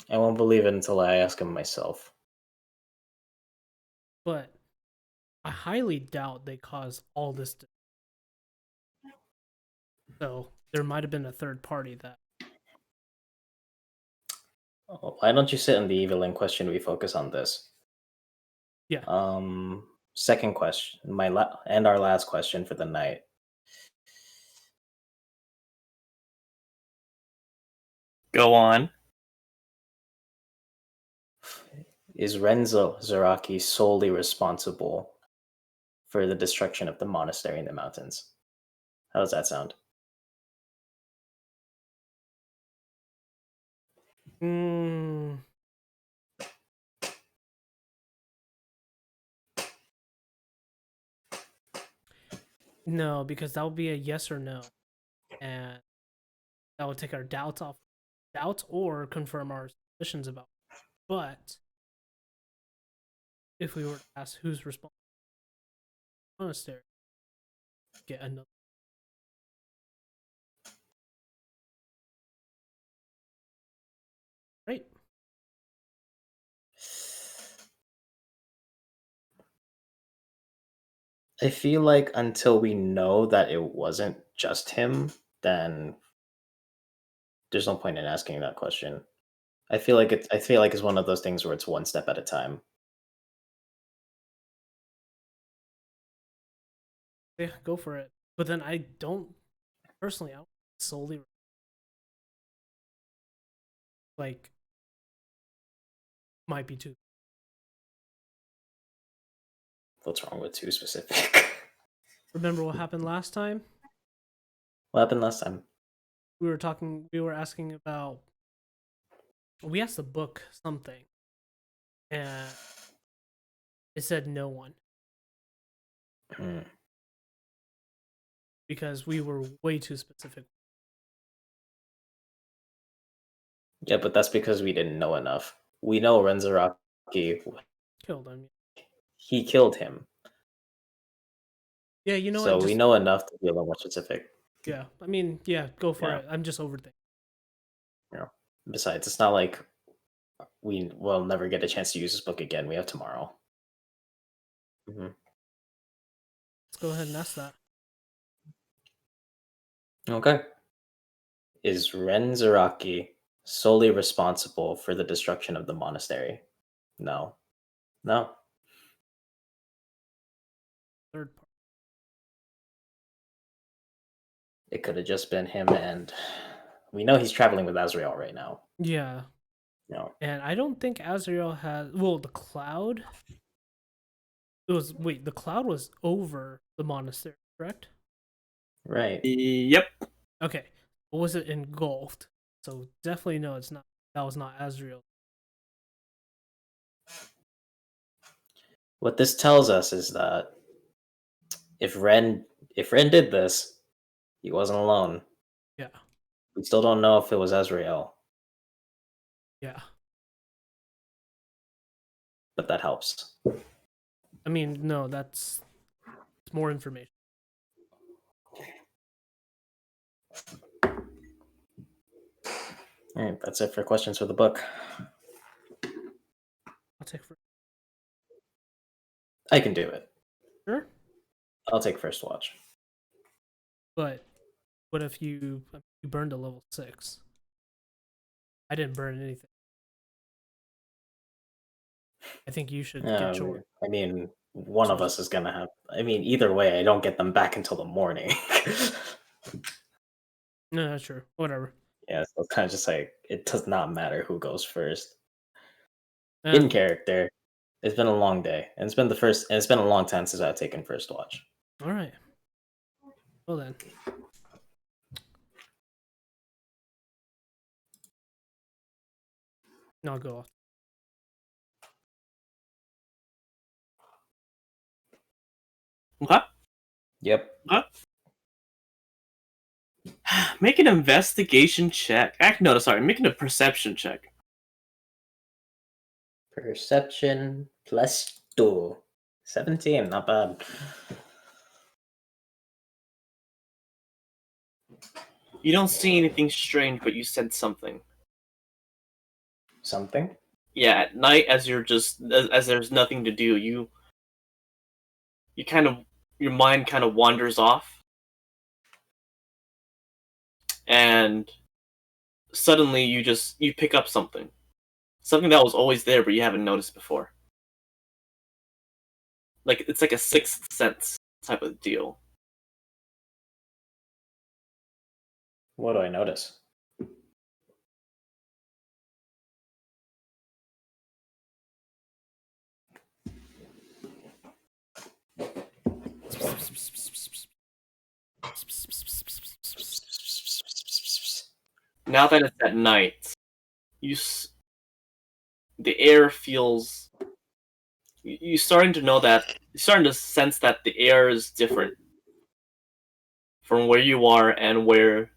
I won't believe it until I ask him myself. But I highly doubt they caused all this. So there might have been a third party that. Oh, why don't you sit in the Evelyn question? We focus on this. Yeah. Second question, and our last question for the night. Go on. Is Renzo Zaraki solely responsible for the destruction of the monastery in the mountains? How does that sound? Mm, no, because that would be a yes or no, and that would take our doubts or confirm our suspicions about. But if we were to ask who's responsible for the monastery, get another. Right. I feel like until we know that it wasn't just him, then there's no point in asking that question. I feel like it's one of those things where it's one step at a time. Yeah, go for it. But then I don't personally. I don't solely like might be too. What's wrong with too specific? Remember what happened last time? What happened last time? We were asking about. We asked the book something, and it said no one Hmm. because we were way too specific. Yeah, but that's because we didn't know enough. We know Renzaraki, Killed him. he killed him. Yeah, you know So what? we Just know enough to be a little more specific. yeah. I mean, yeah, go for Yeah. it. I'm just overthinking. You know. Besides, it's not like we will never get a chance to use this book again. We have tomorrow. Hmm. Let's go ahead and ask that. Okay. Is Renzaraki solely responsible for the destruction of the monastery? No. No. Third part. It could have just been him, and we know he's traveling with Azrael right now. Yeah, No. and I don't think Azrael has. Well, the cloud. The cloud was over the monastery, correct? Right. Yep. Okay, but was it engulfed? So definitely no, it's not. That was not Azrael. What this tells us is that if Ren did this, he wasn't alone. Yeah, We still don't know if it was Azrael, yeah. but that helps. I mean, no, it's more information. All right, that's it for questions for the book. I'll take for I can do it. sure. I'll take first watch. But what if you burned a level 6? I didn't burn anything. I think you should get short. I mean, one of us is gonna have. I mean, either way, I don't get them back until the morning. No, that's true. Whatever. Yeah, so it's kind of just like it does not matter who goes first. Uh, In character, it's been a long day, and it's been a long time since I've taken first watch. all right. Well then. I'll go off. Okay. Yep. Make an investigation check. Sorry, making a perception check. Perception plus 2. 17, not bad. You don't see anything strange, but you sense something. Something? Yeah, at night, as you're just as there's nothing to do, you kind of your mind kind of wanders off, and suddenly you pick up something that was always there but you haven't noticed before. Like it's like a sixth sense type of deal. What do I notice? Now that it's at night, the air feels. You're starting to know that you're starting to sense that the air is different from where you are and where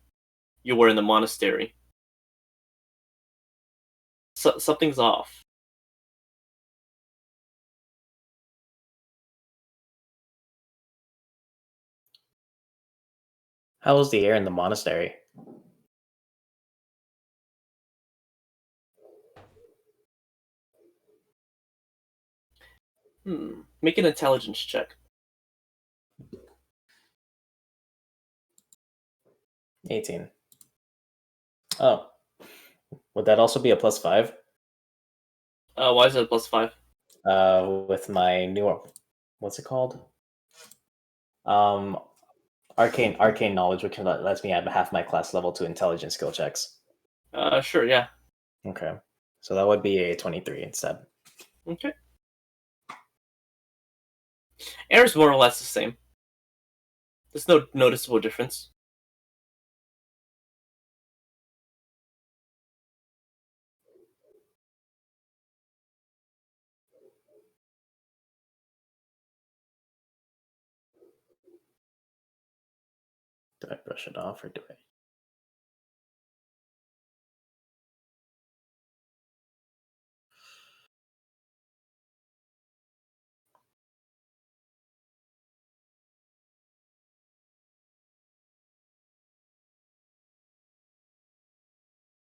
you were in the monastery. Something's off. How was the air in the monastery? Make an intelligence check. 18. Oh. Would that also be a plus 5? Why is it +5? With my new, what's it called? Arcane knowledge, which lets me add half my class level to intelligence skill checks. Sure, yeah. Okay. So that would be a 23 instead. Okay. Air's more or less the same. There's no noticeable difference. Do I brush it off or do I?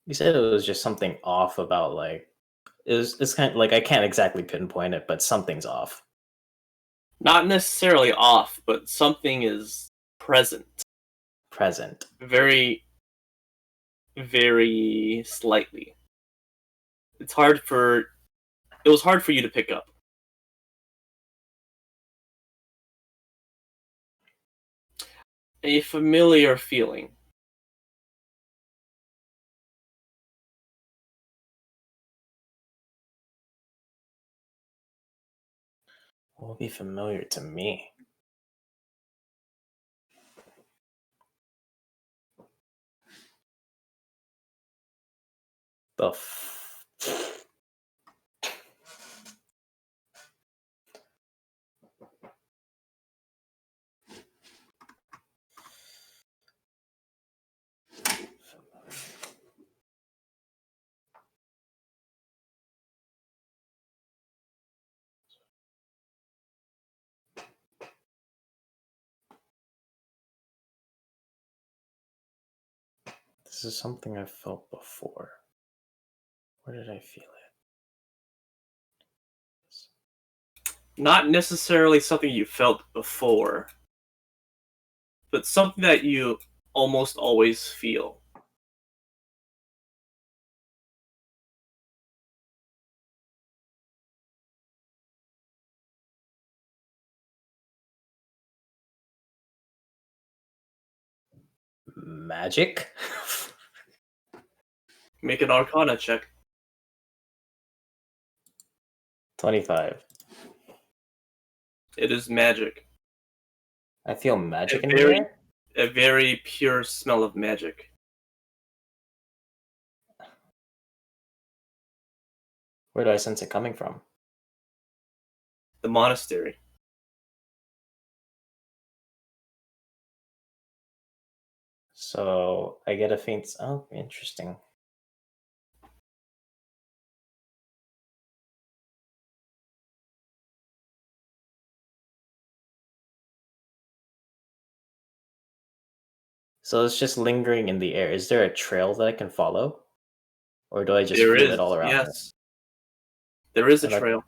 You said it was just something off about like it's kind of like I can't exactly pinpoint it, but something's off. Not necessarily off, but something is present. Present. Very, very slightly. It was hard for you to pick up. A familiar feeling. Will be familiar to me. The This is something I've felt before. Where did I feel it? Not necessarily something you felt before, but something that you almost always feel. Magic? Make an Arcana check. 25. It is magic. I feel magic A in the very- air? A very pure smell of magic. Where do I sense it coming from? The monastery. So I get a faint. Oh, interesting. So it's just lingering in the air. Is there a trail that I can follow? Or do I just There feel is, it all around me? yes. There is a I like- trail.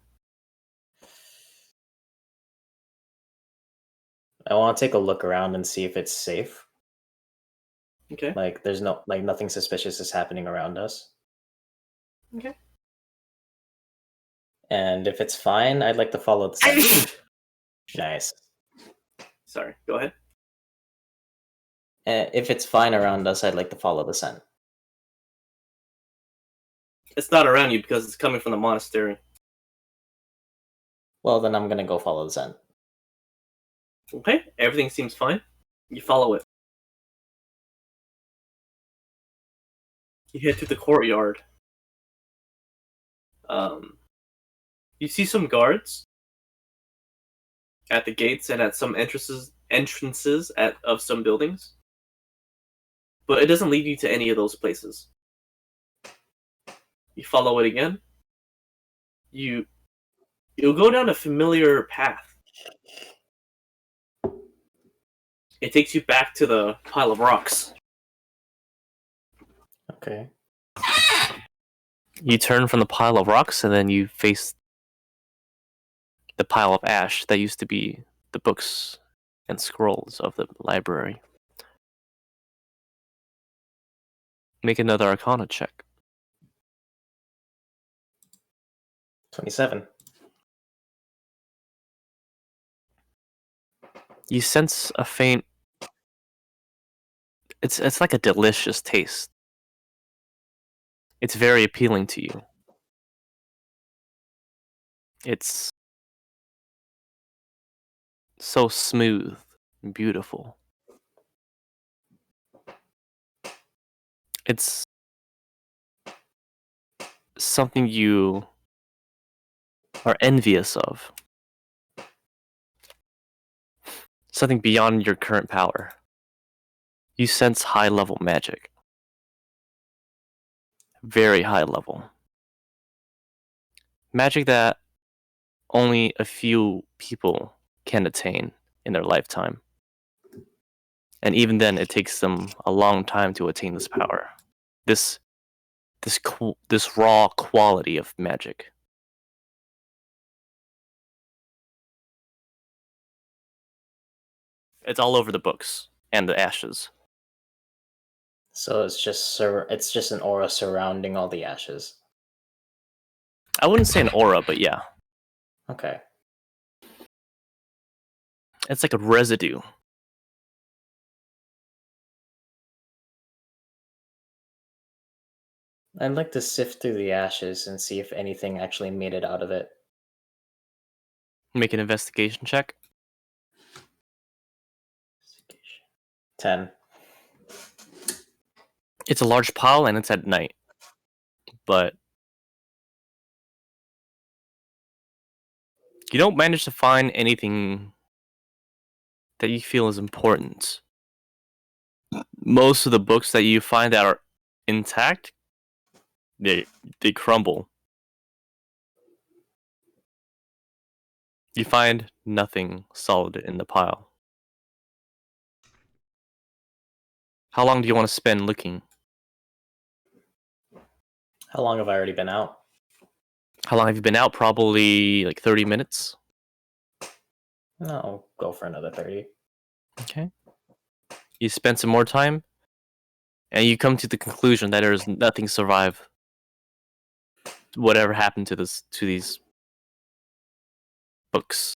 I want to take a look around and see if it's safe. Okay. Like there's nothing suspicious is happening around us. Okay. And if it's fine, I'd like to follow the scent. Nice. Sorry, go ahead. If it's fine around us, I'd like to follow the scent. It's not around you because it's coming from the monastery. Well, then I'm gonna go follow the scent. Okay, everything seems fine. You follow it. You head to the courtyard. You see some guards at the gates and at some entrances of some buildings, but it doesn't lead you to any of those places. You follow it again. You'll go down a familiar path. It takes you back to the pile of rocks. Okay. You turn from the pile of rocks and then you face the pile of ash that used to be the books and scrolls of the library. Make another Arcana check. 27. You sense a faint. It's like a delicious taste. It's very appealing to you. It's so smooth and beautiful. It's something you are envious of. Something beyond your current power. You sense high level magic. Very high level. Magic that only a few people can attain in their lifetime. And even then, it takes them a long time to attain this power. This raw quality of magic. It's all over the books and the ashes. So it's just an aura surrounding all the ashes. I wouldn't say an aura, but yeah. Okay. It's like a residue. I'd like to sift through the ashes and see if anything actually made it out of it. Make an investigation check. 10. It's a large pile and it's at night. But you don't manage to find anything that you feel is important. Most of the books that you find that are intact, they crumble. You find nothing solid in the pile. How long do you want to spend looking? How long have I already been out? How long have you been out? Probably like 30 minutes. No, I'll go for another 30. Okay. You spend some more time, and you come to the conclusion that there's nothing survived. Whatever happened to these books.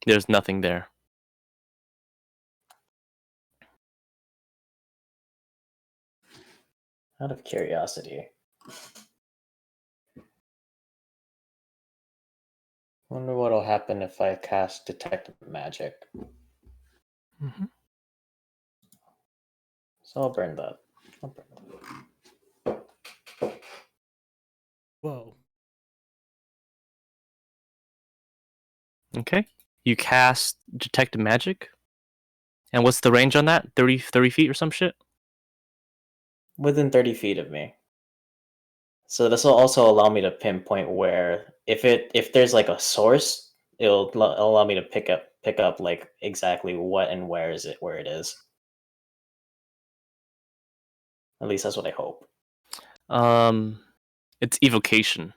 There's nothing there. Out of curiosity. Wonder what'll happen if I cast Detect Magic. Mm-hmm. So I'll burn that. Whoa. Okay. You cast Detect Magic. And what's the range on that? 30 feet or some shit? Within 30 feet of me. So this will also allow me to pinpoint where, if there's like a source, it'll allow me to pick pick up like exactly what and where it is. At least that's what I hope. It's evocation.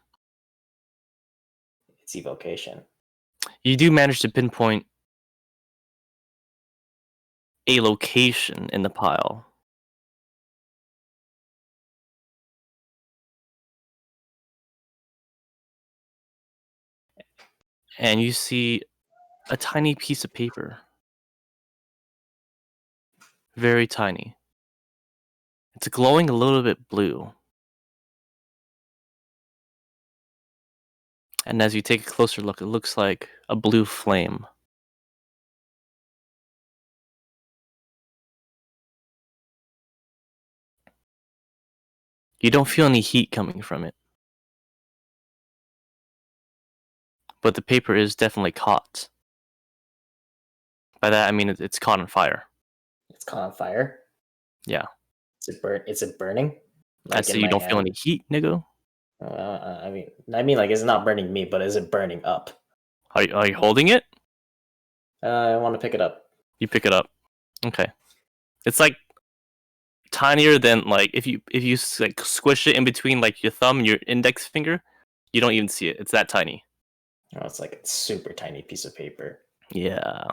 It's evocation. You do manage to pinpoint a location in the pile. And you see a tiny piece of paper. Very tiny. It's glowing a little bit blue. And as you take a closer look, it looks like a blue flame. You don't feel any heat coming from it. But the paper is definitely caught. By that I mean it's caught on fire. It's caught on fire. Yeah. Is it burning? I say you don't feel any heat, nigga. I mean, like it's not burning me, but is it burning up? Are you holding it? I want to pick it up. You pick it up. Okay. It's like tinier than like if you like squish it in between like your thumb and your index finger, you don't even see it. It's that tiny. Oh, it's like a super tiny piece of paper. Yeah.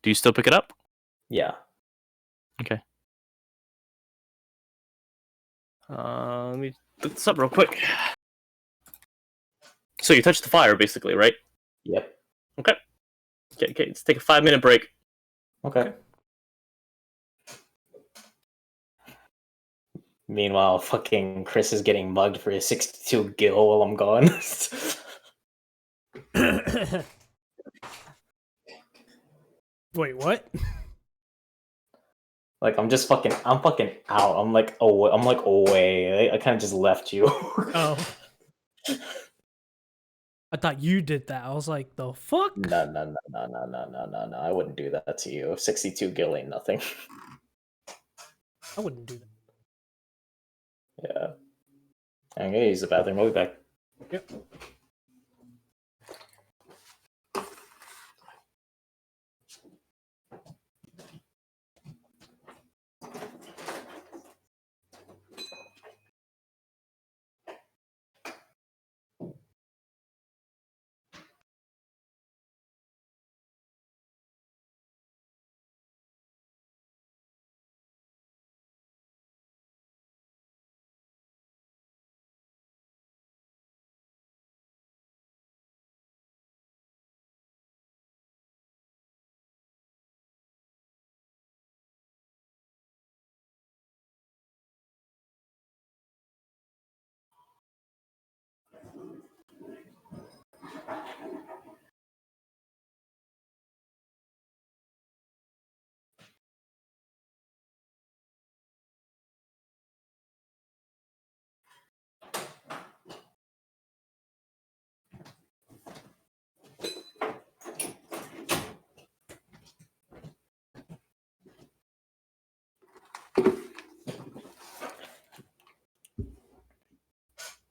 Do you still pick it up? Yeah. Okay. Let me look this up real quick. So you touched the fire, basically, right? Yep. Okay. Okay. Let's take a 5-minute break. Okay. Meanwhile, fucking Chris is getting mugged for his 62 gil while I'm gone. Wait, what? Like I'm fucking out. I'm like away. I kind of just left you. Oh. I thought you did that. I was like, the fuck? No. I wouldn't do that to you. 62 gil ain't nothing. I wouldn't do that. Yeah. I'm gonna use the bathroom. I'll be back. Yep.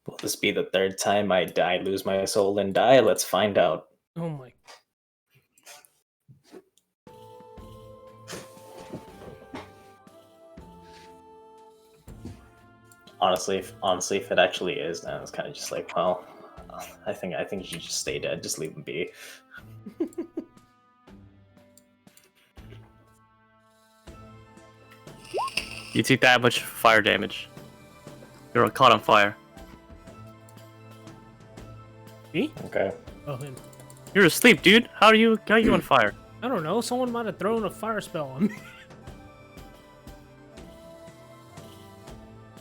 Will this be the third time I die, lose my soul, and die? Let's find out. Oh my. Honestly, if it actually is, then it's kind of just like, well, I think you should just stay dead. Just leave him be. You take that much fire damage. You're caught on fire. Me? Okay. Oh, him. You're asleep, dude. How are you on fire? I don't know. Someone might have thrown a fire spell on me.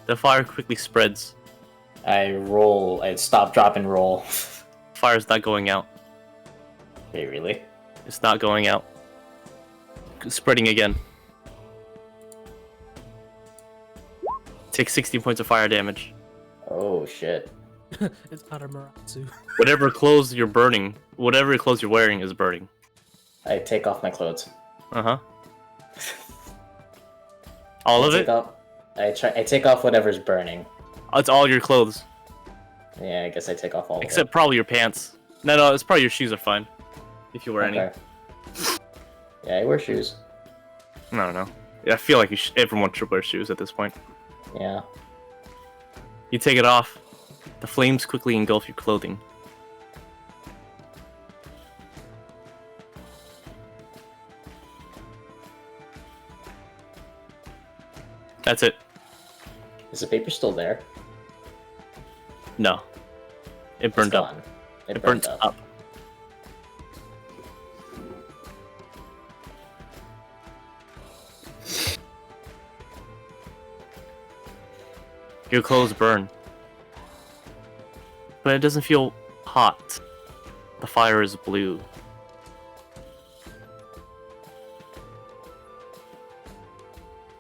The fire quickly spreads. I stop, drop, and roll. Fire's not going out. Wait, really? It's not going out. It's spreading again. Take 60 points of fire damage. Oh shit. It's Adamaratsu. Whatever clothes you're burning, whatever clothes you're wearing is burning. I take off my clothes. Uh-huh. All of it? I take off whatever's burning. It's all your clothes. Yeah, I guess I take off all Except of probably your pants. No, it's probably your shoes are fine. If you wear any. Okay. Yeah, I wear shoes. I don't know. I feel like everyone should wear shoes at this point. Yeah. You take it off, the flames quickly engulf your clothing. That's it. Is the paper still there? No. It burned It's up. gone. It burnt up. Your clothes burn. But it doesn't feel hot. The fire is blue.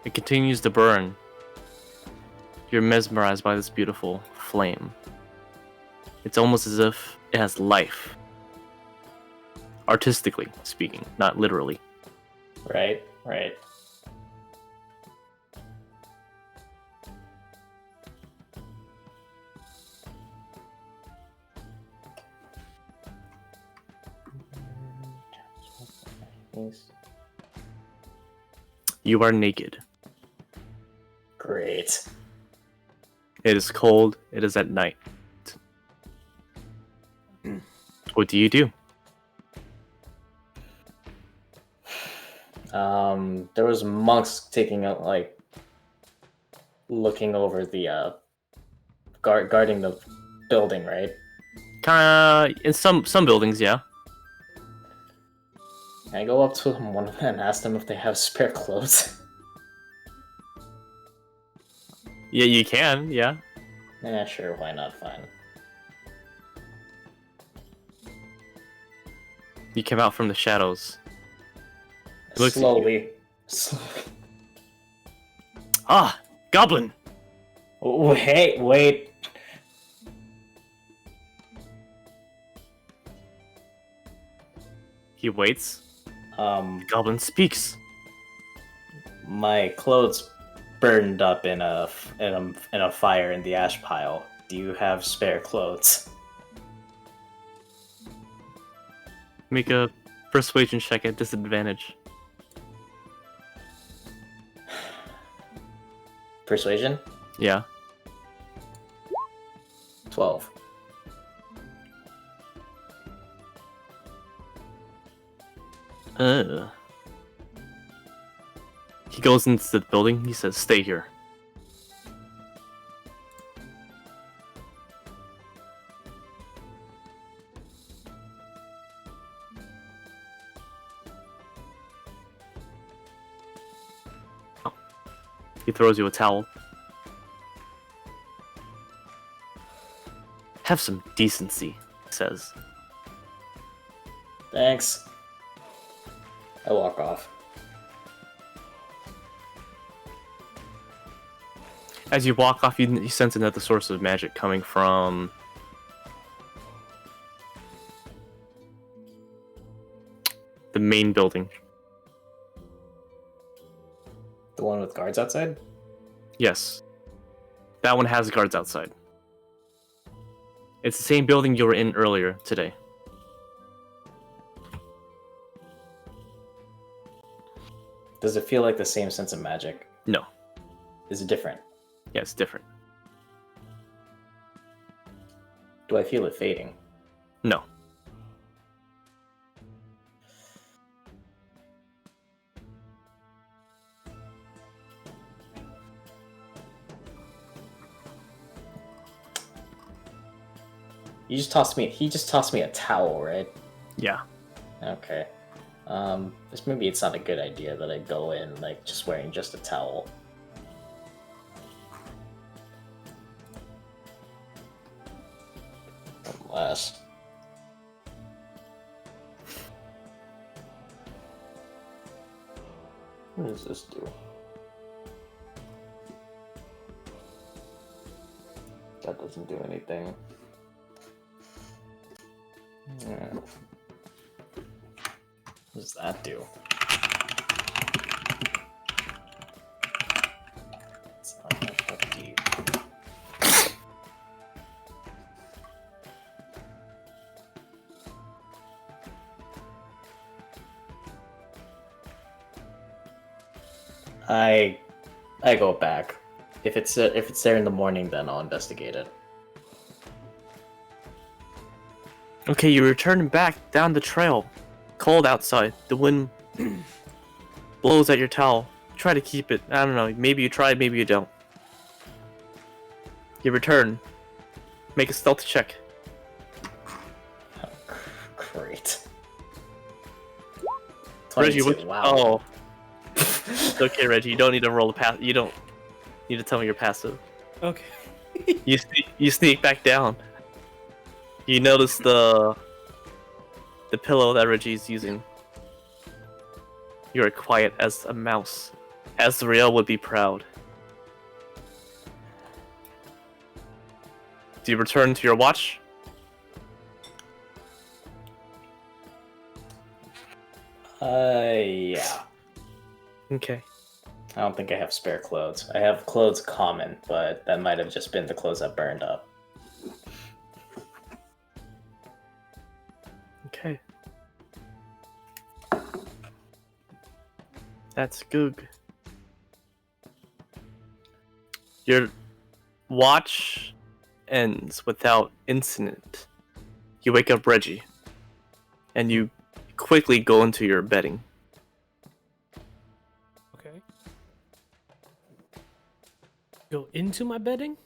It continues to burn. You're mesmerized by this beautiful flame. It's almost as if it has life. Artistically speaking, not literally. Right. You are naked. Great. It is cold. It is at night. What do you do? There was monks taking out, like, looking over the guarding the building, right? Kinda in some buildings, yeah. Can I go up to them one and ask them if they have spare clothes? Yeah, you can, yeah. Yeah, sure, why not? Fine. You came out from the shadows. Looks at you. Slowly. Ah, goblin. Wait. He waits. The goblin speaks. My clothes burned up in a fire in the ash pile. Do you have spare clothes? Make a persuasion check at disadvantage. Persuasion? Yeah. 12. He goes into the building. He says, "Stay here." He throws you a towel. Have some decency, he says. Thanks. I walk off. As you walk off, you sense another source of magic coming from the main building. The one with guards outside? Yes. That one has guards outside. It's the same building you were in earlier today. Does it feel like the same sense of magic? No. Is it different? Yeah, it's different. Do I feel it fading? No. He just tossed me a towel, right? Yeah. Okay. Maybe it's not a good idea that I go in, like, just wearing just a towel. Unless... What does this do? That doesn't do anything. Yeah. What does that do? It's not that deep. I go back. If it's there in the morning, then I'll investigate it. Okay, you return back down the trail. Cold outside. The wind blows at your towel. Try to keep it. I don't know. Maybe you try, maybe you don't. You return. Make a stealth check. Great. Reggie, 22, what? wow. Oh. It's okay, Reggie. You don't need to roll a pass. You don't need to tell me you're passive. Okay. You sneak back down. You notice the pillow that Reggie's using. You are quiet as a mouse. Azrael would be proud. Do you return to your watch? Yeah. Okay. I don't think I have spare clothes. I have clothes common, but that might have just been the clothes that burned up. Okay. That's good. Your watch ends without incident. You wake up Reggie, and you quickly go into your bedding. Okay. Go into my bedding?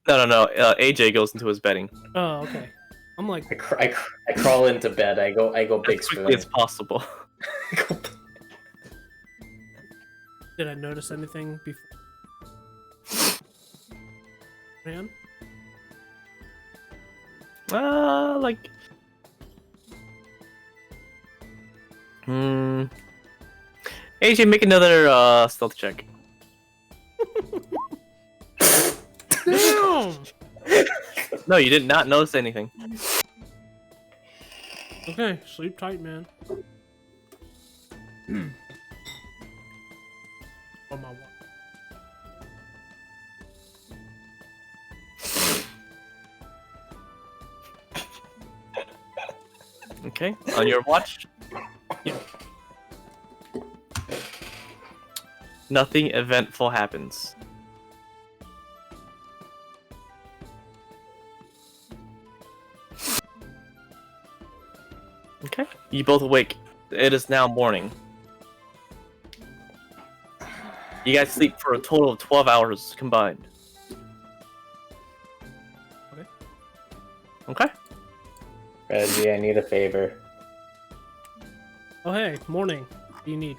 No. AJ goes into his bedding Oh, okay. I'm like, I crawl into bed. I go big as spoon. quickly as possible. did I notice anything before? Man? Like. AJ, make another stealth check. Damn! No, you did not notice anything. Okay, sleep tight, man. On my watch. Okay, on your watch. Nothing eventful happens. Okay, you both awake. It is now morning. You guys sleep for a total of 12 hours combined. Okay. Okay. Reggie, I need a favor. Oh, hey, morning. What do you need?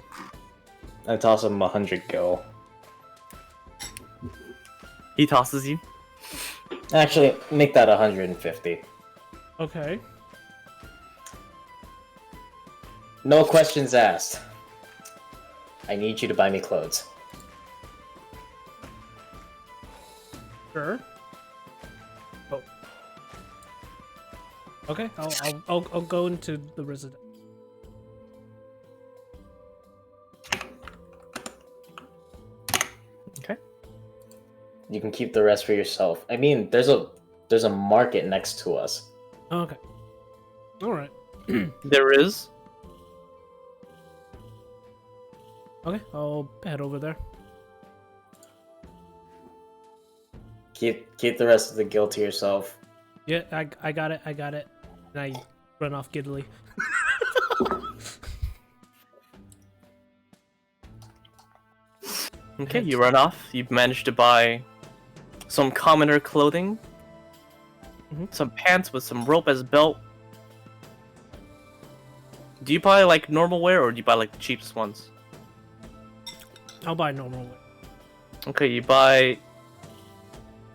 I toss him 100 gil. He tosses you. Actually, make that 150. Okay. No questions asked. I need you to buy me clothes. Sure. Oh. Okay, I'll go into the residence. Okay. You can keep the rest for yourself. I mean, there's a market next to us. Okay. All right. There is. Okay, I'll head over there. Keep the rest of the gil to yourself. Yeah, I got it. And I run off giddily. Okay, you run off. You've managed to buy some commoner clothing, some pants with some rope as belt. Do you buy like normal wear or do you buy like the cheapest ones? I'll buy normal way. Okay, you buy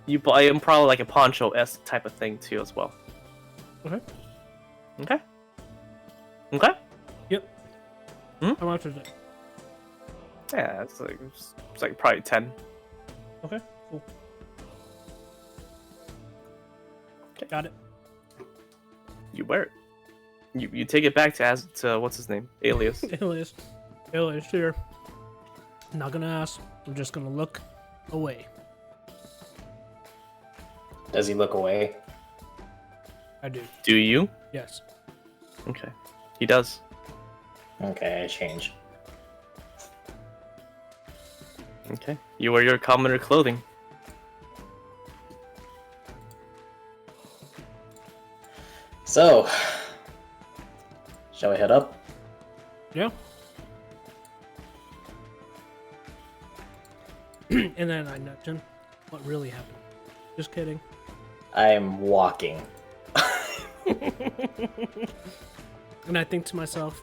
him probably like a poncho-esque type of thing too as well. Okay. Okay. Okay. Yep. Hmm? How much is it? Yeah, it's like probably 10. Okay, cool. Okay. Got it. You wear it. You take it back to what's his name? Alias. Alias here. I'm not gonna ask. I'm just gonna look away. Does he look away? I do. Do you? Yes. Okay. He does. Okay, I change. Okay. You wear your commoner clothing. So, shall we head up? Yeah. And then I nudge him. What really happened? Just kidding. I am walking. And I think to myself,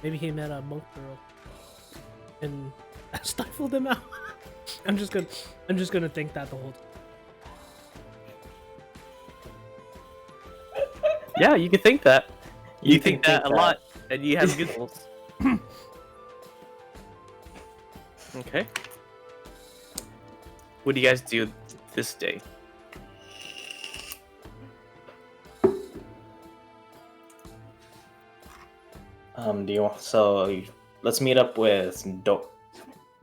maybe he met a monk girl and stifled him out. I'm just gonna think that the whole time. Yeah, you can think that. You, You think can that think a that. lot, and you have good goals. Okay. What do you guys do this day? Do you so let's meet up with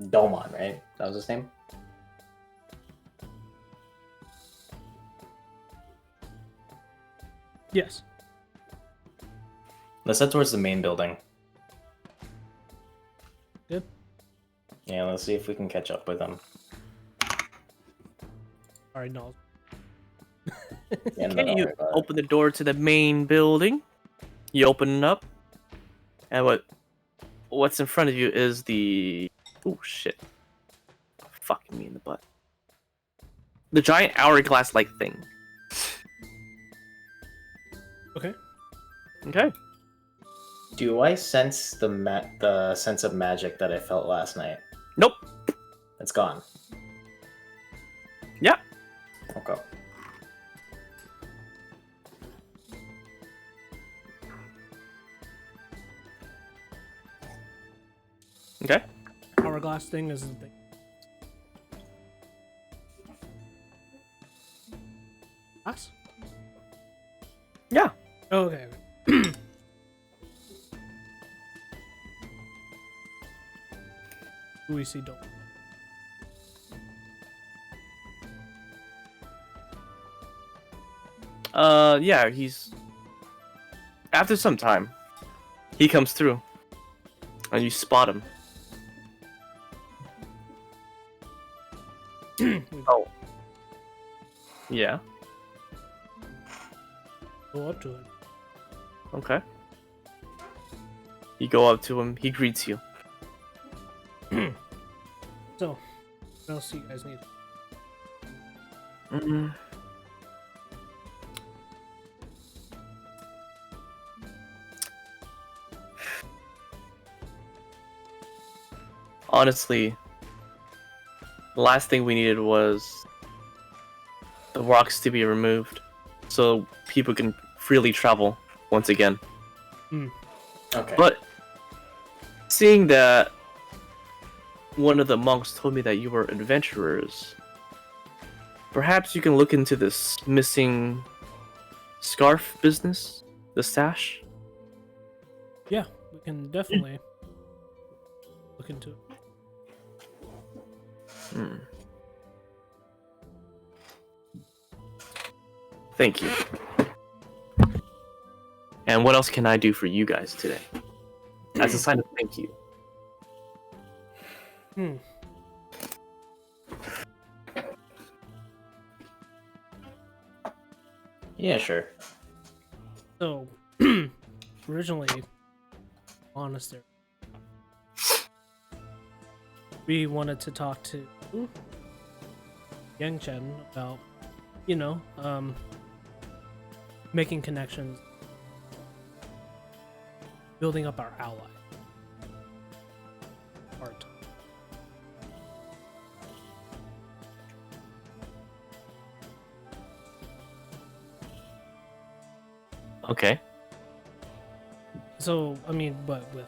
Domon, right? That was his name? Yes. Let's head towards the main building. Good. Yeah, let's see if we can catch up with him. Alright, no. Yeah, no, Okay, don't you worry about it. open the door to the main building. You open it up, and what's in front of you is the oh shit, fucking me in the butt. The giant hourglass-like thing. Okay. Okay. Do I sense the sense of magic that I felt last night? Nope. It's gone. Yeah. Okay. Okay. Hourglass thing is the thing. Us? Yeah. Oh, okay. Who we see don't. Yeah. He's after some time, he comes through, and you spot him. Oh. Yeah. Go up to it. Okay. You go up to him. He greets you. So, what else do you guys need? Mm. Honestly, the last thing we needed was the rocks to be removed so people can freely travel once again. Okay. But seeing that one of the monks told me that you were adventurers, perhaps you can look into this missing scarf business, the stash. Yeah, we can definitely look into it. Hmm. Thank you. And what else can I do for you guys today? As a sign of thank you. Yeah, sure. So, originally, monastery. We wanted to talk to Yang Chen about, making connections, building up our ally. Art. Okay. So, I mean, but with,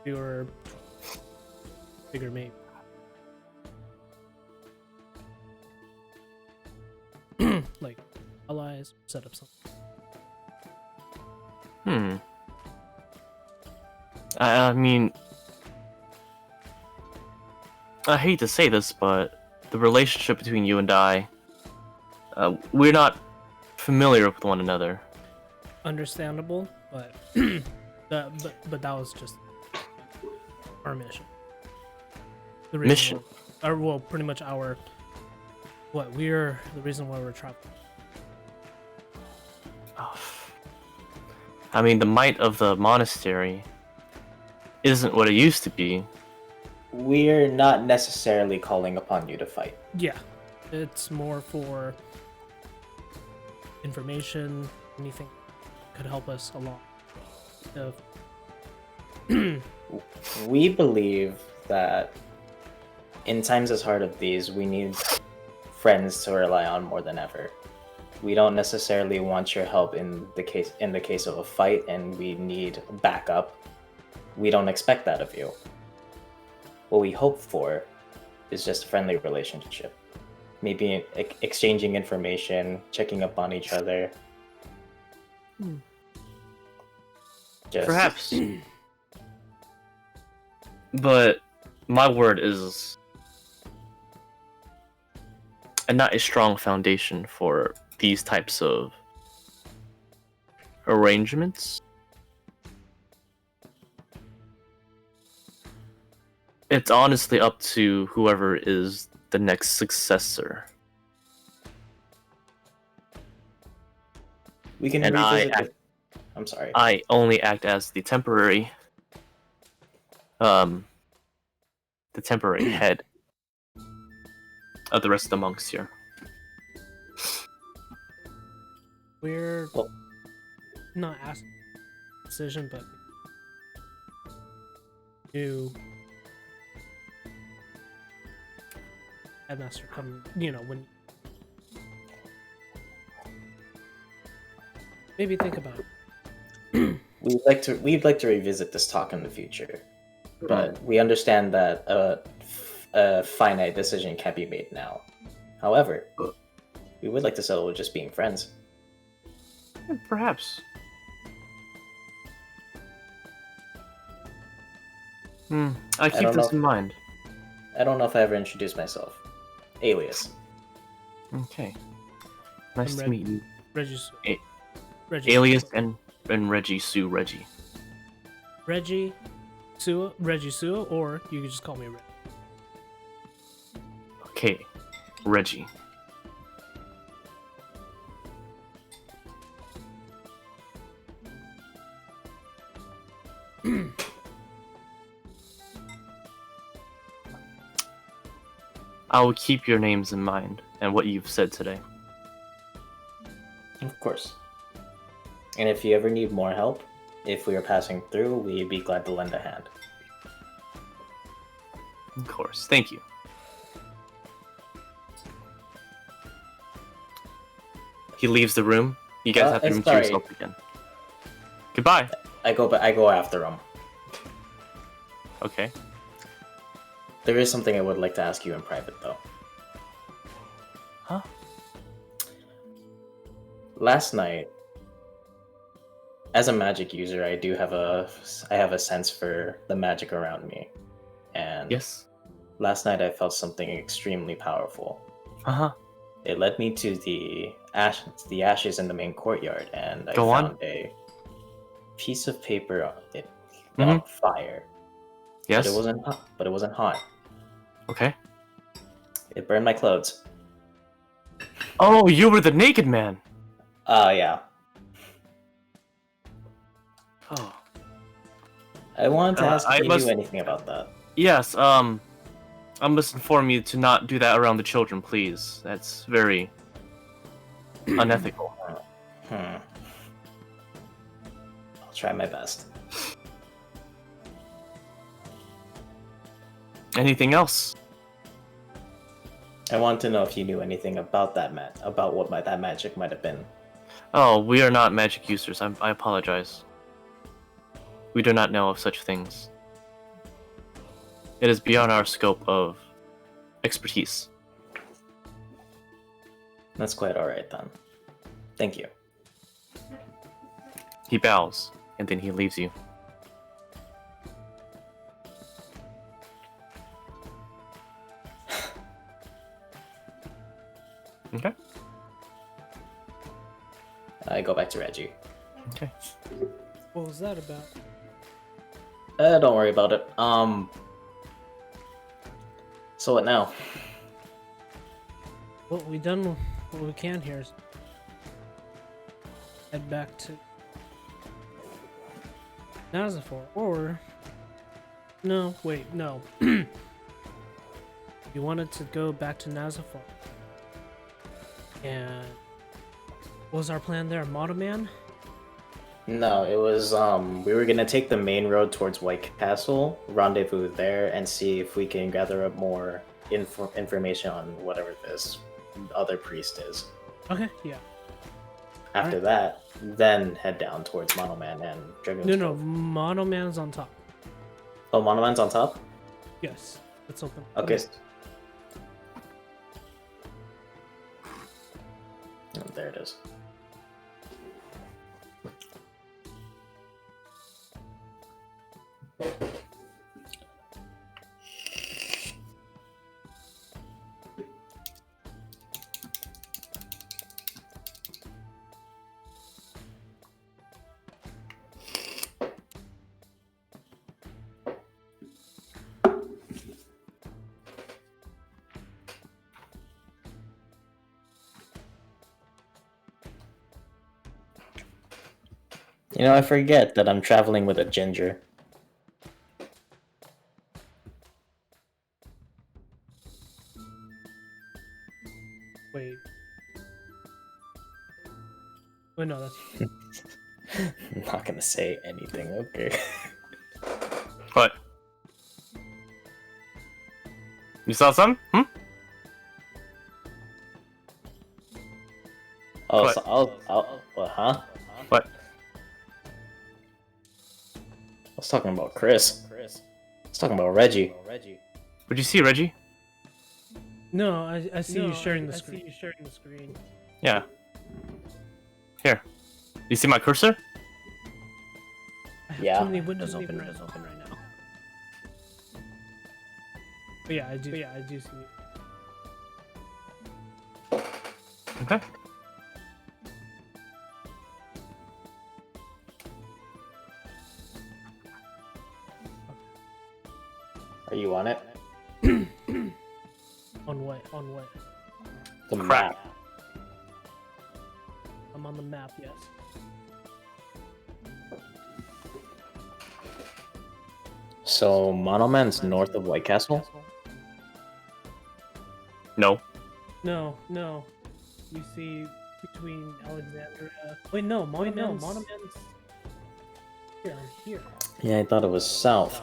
your bigger maybe. Like, allies, set up something. I mean, I hate to say this, but the relationship between you and I, we're not familiar with one another. Understandable, but But that was just our mission. The Mission. Or well, pretty much our we're the reason why we're traveling. Oh. I mean, the might of the monastery isn't what it used to be. We're not necessarily calling upon you to fight. Yeah, it's more for information. Anything could help us a lot. We believe that in times as hard as these, we need friends to rely on more than ever. We don't necessarily want your help in the case of a fight, and we need backup. We don't expect that of you. What we hope for is just a friendly relationship. Maybe exchanging information, checking up on each other. Just... Perhaps. But my word is not a strong foundation for these types of arrangements. It's honestly up to whoever is the next successor. We can And revisit I'm sorry. I only act as the temporary head of the rest of the monks here. We're Well- not asking decision, but new headmaster come. When maybe think about it. We'd like to revisit this talk in the future, but we understand that a finite decision can't be made now. However, we would like to settle with just being friends. Perhaps. I keep don't this know. in mind. I don't know if I ever introduced myself. Alias. Okay. Nice I'm to Red- meet you. Reggie. A- Reggie. Alias and Reggie Sue Reggie. Reggie Sua, or you could just call me Red. Okay. Reggie. I will keep your names in mind and what you've said today. Of course. And if you ever need more help, if we are passing through, we'd be glad to lend a hand. Of course. Thank you. He leaves the room. You guys have the I'm room to sorry. yourself again. Goodbye. I go after him. Okay. There is something I would like to ask you in private, though. Huh? Last night, as a magic user, I have a sense for the magic around me, and Yes. last night I felt something extremely powerful. Uh-huh. It led me to the ashes in the main courtyard, and I Go on. found a piece of paper Mhm. on fire. Yes. But it wasn't hot. Okay. It burned my clothes. Oh, you were the naked man. Yeah. Oh. I wanted to ask I if you must- knew anything about that. Yes, I must inform you to not do that around the children, please. That's very unethical. I'll try my best. Anything else? I want to know if you knew anything about about what that magic might have been. Oh, we are not magic users. I apologize. We do not know of such things. It is beyond our scope of expertise. That's quite alright then. Thank you. He bows, and then he leaves you. Okay. I go back to Reggie. Okay. What was that about? Don't worry about it. So what now? Well, we done what we can here. Is head back to Nazafor, or no, wait, no. You wanted to go back to Nazafor, and what was our plan there, Motoman? No, it was we were gonna take the main road towards White Castle, rendezvous there, and see if we can gather up more information on whatever this other priest is. Okay, yeah. After that, then head down towards Monoman and Dragon's No, no, Grove. Monoman's on top. Oh, Monoman's on top? Yes, let's open. Okay. Oh, there it is. You know, I forget that I'm traveling with a ginger. Wait. Wait, no, that's I'm not gonna say anything, okay. What? You saw some? Hmm? Oh, What? so what, huh? What? I was talking about Chris. I was talking about Reggie. What'd you see, Reggie? no. I see you sharing the screen. Yeah. Here. You see my cursor? I have Yeah. too many windows open right now. But yeah, I do. I do see it. Okay. Are you on it? On what? On what? The Crap. map. I'm on the map. Yes. So Monoman's north of White Castle? No. No, no. You see between Alexandria. Wait, no. Monoman's here. Yeah, I thought it was south.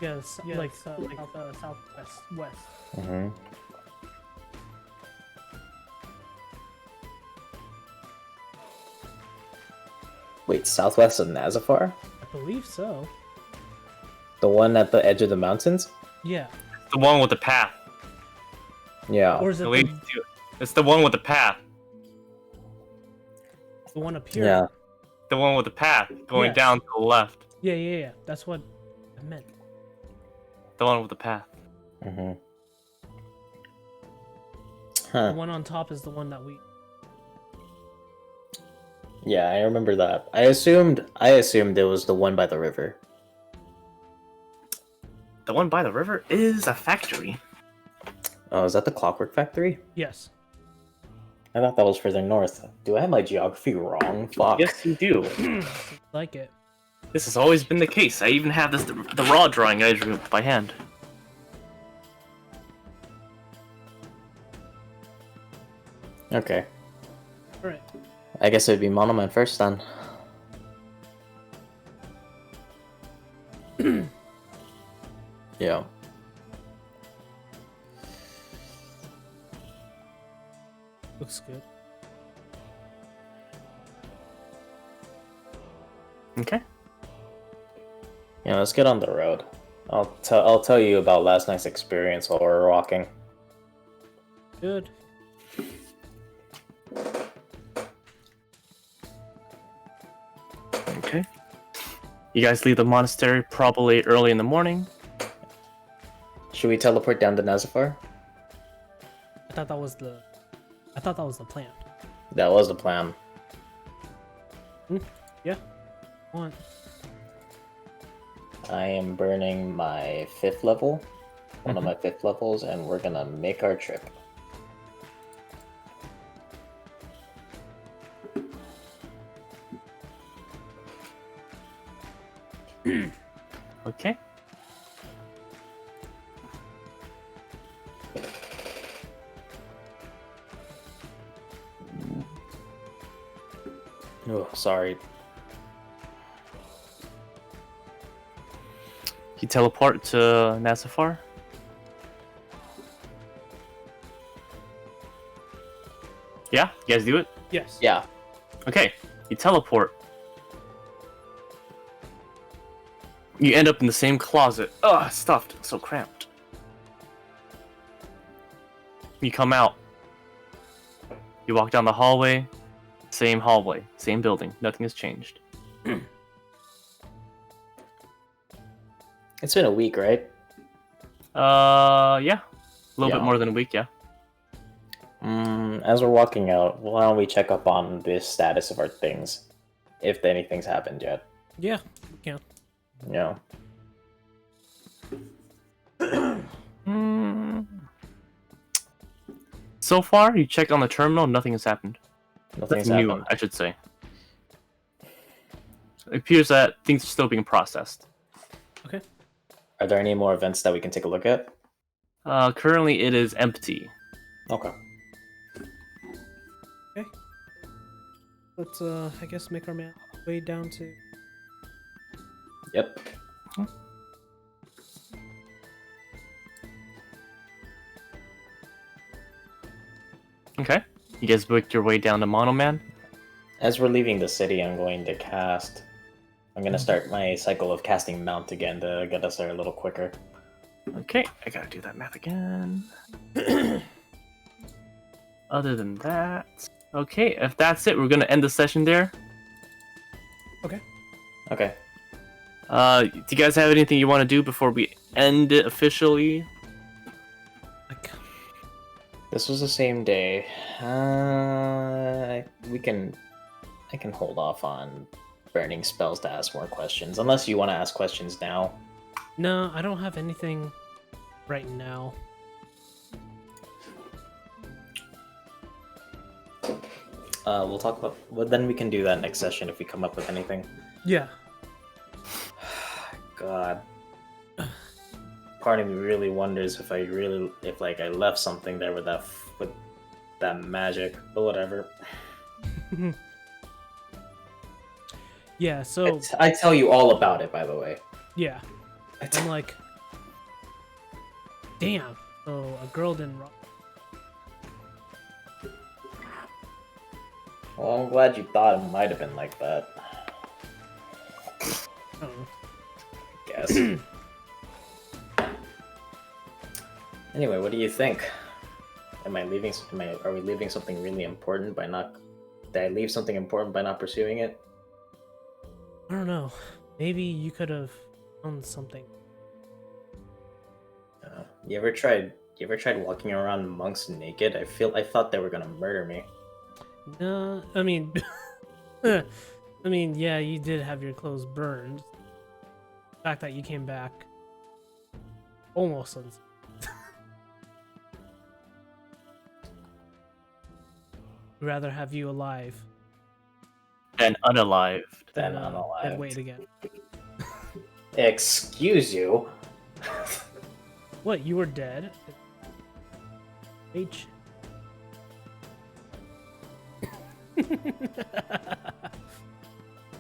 Yes, like southwest, west. Mm-hmm. Wait, southwest of Nazafar? I believe so. The one at the edge of the mountains? Yeah. The one with the path. Yeah. Or is it It leads to- It's the one with the path. the one up here? Yeah. The one with the path going Yes. down to the left. Yeah. That's what I meant. The one with the path. Mm-hmm. The Huh. one on top is the one that we. Yeah, I remember that. I assumed it was the one by the river. The one by the river is a factory. Oh, is that the Clockwork Factory? Yes. I thought that was further north. Do I have my geography wrong? Fuck. Yes, you do. Like it. This has always been the case. I even have this the raw drawing I drew by hand. Okay. Alright. I guess it'd be Monoman first then. Yeah. Looks good. Okay. Yeah, let's get on the road. I'll tell you about last night's experience while we're walking. Good. Okay. You guys leave the monastery probably early in the morning. Should we teleport down to Nazafar? I thought that was the plan. That was the plan. Yeah. One. I am burning my 5th level, one of my 5th levels, and we're gonna make our trip. Okay. Oh, sorry. You teleport to Nasafar? Yeah? You guys do it? Yes. Yeah. Okay. You teleport. You end up in the same closet. Ugh, stuffed. So cramped. You come out. You walk down the hallway. Same hallway. Same building. Nothing has changed. It's been a week, right? Yeah. A little Yeah. bit more than a week, yeah. As we're walking out, why don't we check up on the status of our things? If anything's happened yet. Yeah. Yeah. No. So far, you check on the terminal, nothing has happened. Nothing's New, happened. I should say. It appears that things are still being processed. Are there any more events that we can take a look at? Currently, it is empty. Okay. Let's I guess make our way down to. Yep. Okay. You guys booked your way down to Mono Man? As we're leaving the city, I'm going to cast. I'm gonna start my cycle of casting Mount again to get us there a little quicker. Okay, I gotta do that math again. Other than that... Okay, if that's it, we're gonna end the session there. Okay. Do you guys have anything you want to do before we end it officially? Like, This was the same day. I can hold off on burning spells to ask more questions, unless you want to ask questions now. no, I don't have anything right now. We'll talk about. Well, then we can do that next session if we come up with anything. Yeah. God. Part of me really wonders if I left something there with that magic, but whatever. Yeah. So I tell you all about it, by the way. yeah, I'm like, damn. So a girl didn't rock. Well, I'm glad you thought it might have been like that. Oh. Guess. Anyway, what do you think? Are we leaving something really important by not? Did I leave something important by not pursuing it? I don't know. Maybe you could have found something. You ever tried walking around monks naked? I thought they were gonna murder me. No, I mean, I mean, yeah, you did have your clothes burned. The fact that you came back almost unscathed. I'd rather have you alive And unalived. Then than unalive. wait again. Excuse you. What? You were dead? H.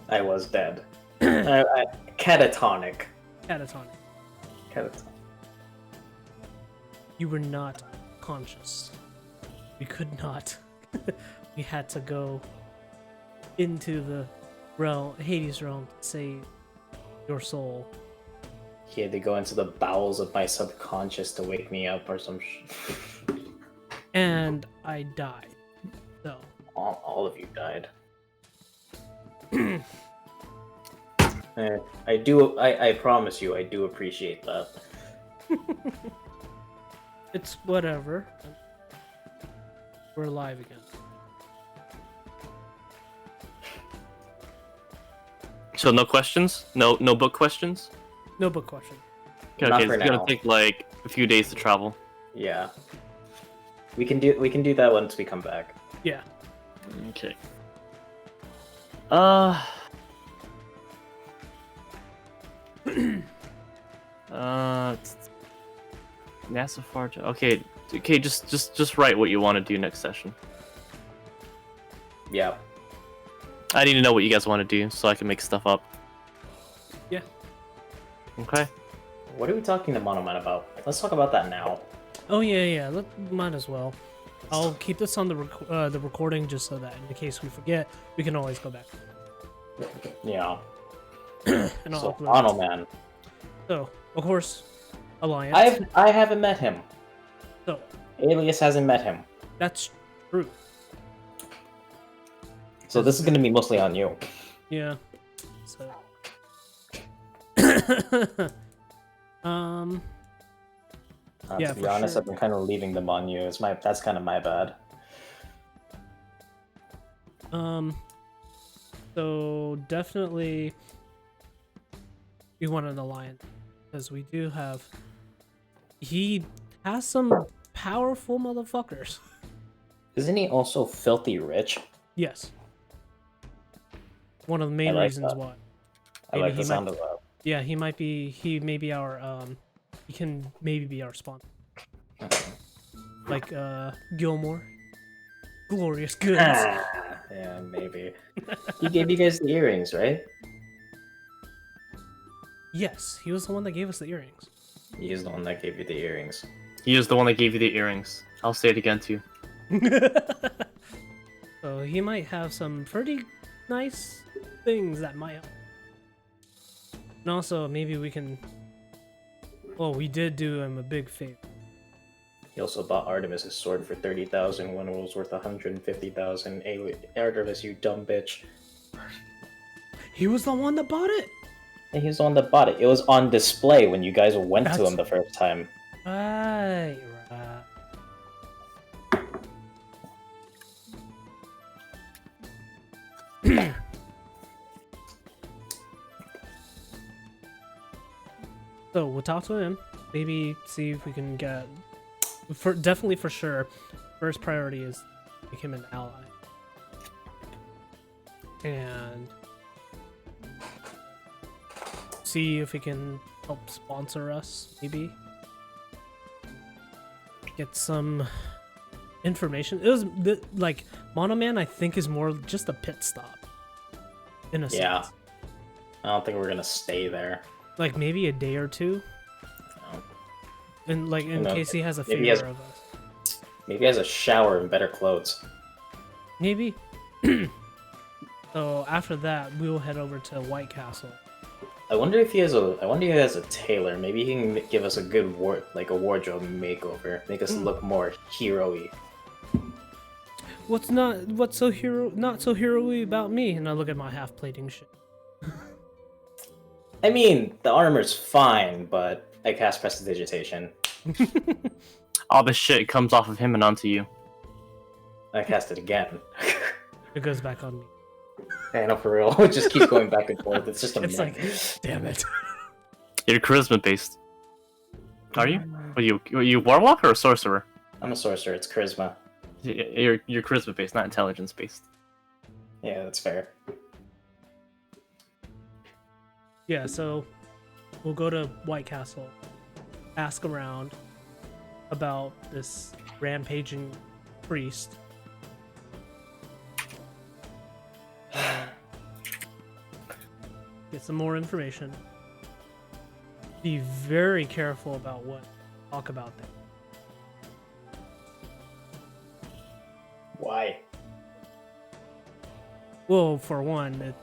I was dead. Catatonic. Catatonic. Catatonic. You were not conscious. We could not. We had to go into the realm, Hades realm, to save your soul. He had to go into the bowels of my subconscious to wake me up or some And I died. So, all of you died. I promise you, I do appreciate that. it's whatever. We're alive again. So no questions? No book questions? Notebook question. Okay, Not okay, for it's gonna now. take like a few days to travel. Yeah. We can do that once we come back. Yeah. Okay. NASA Farge. Okay, okay, just write what you want to do next session. Yeah. I need to know what you guys want to do so I can make stuff up. Yeah. Okay. What are we talking to Monoman about? Let's talk about that now. Oh yeah. Might as well. I'll keep this on the recording just so that in case we forget, we can always go back. Yeah. And I'll So upload it. Monoman. So of course, Alliance. I haven't met him. So Alias hasn't met him. that's true. So this is gonna be mostly on you. Yeah. So. Yeah, To be for honest, sure. I've been kind of leaving them on you. That's kind of my bad. So definitely, we want an alliance because we do have. He has some powerful motherfuckers. Isn't he also filthy rich? Yes. One of the main like reasons that. why. I Maybe like he the sound might- of that. Yeah, he might be. He may be our. He can maybe be our sponsor. Like Gilmore. Glorious goods. Yeah, maybe. He gave you guys the earrings, right? Yes, he was the one that gave us the earrings. He's the one that gave you the earrings. He is the one that gave you the earrings. I'll say it again too. So he might have some pretty nice things that might help. And also, maybe we can. Well, we did do him a big favor. He also bought Artemis' sword for 30,000 when it was worth 150,000. Artemis, you dumb bitch. He was the one that bought it. And he's the one that bought it. It was on display when you guys went to That's- him the first time. Right. So we'll talk to him. Maybe see if we can get. Definitely for sure. First priority is make him an ally. And see if he can help sponsor us, maybe. Get some information. It was like Monoman, I think, is more just a pit stop. In a Yeah. sense. I don't think we're gonna stay there. Like maybe a day or two. No. And like in No, case he has a maybe favor he has- of us. Maybe he has a shower and better clothes. Maybe. So after that, we'll head over to White Castle. I wonder if he has a tailor. Maybe he can give us a good wardrobe makeover, make us look more hero-y. What's not so hero-y about me? And I look at my half-plating shit. I mean, the armor's fine, but I cast prestidigitation. All the shit comes off of him and onto you. I cast it again. It goes back on me. I know, for real. It just keeps going back and forth. It's just a It's like, mess. damn it. You're charisma based. Are you? Are you warlock or a sorcerer? I'm a sorcerer. It's charisma. You're charisma based, not intelligence based. Yeah, that's fair. Yeah, so we'll go to White Castle, ask around about this rampaging priest. Get some more information. Be very careful about what talk about there. Why? Well, for one,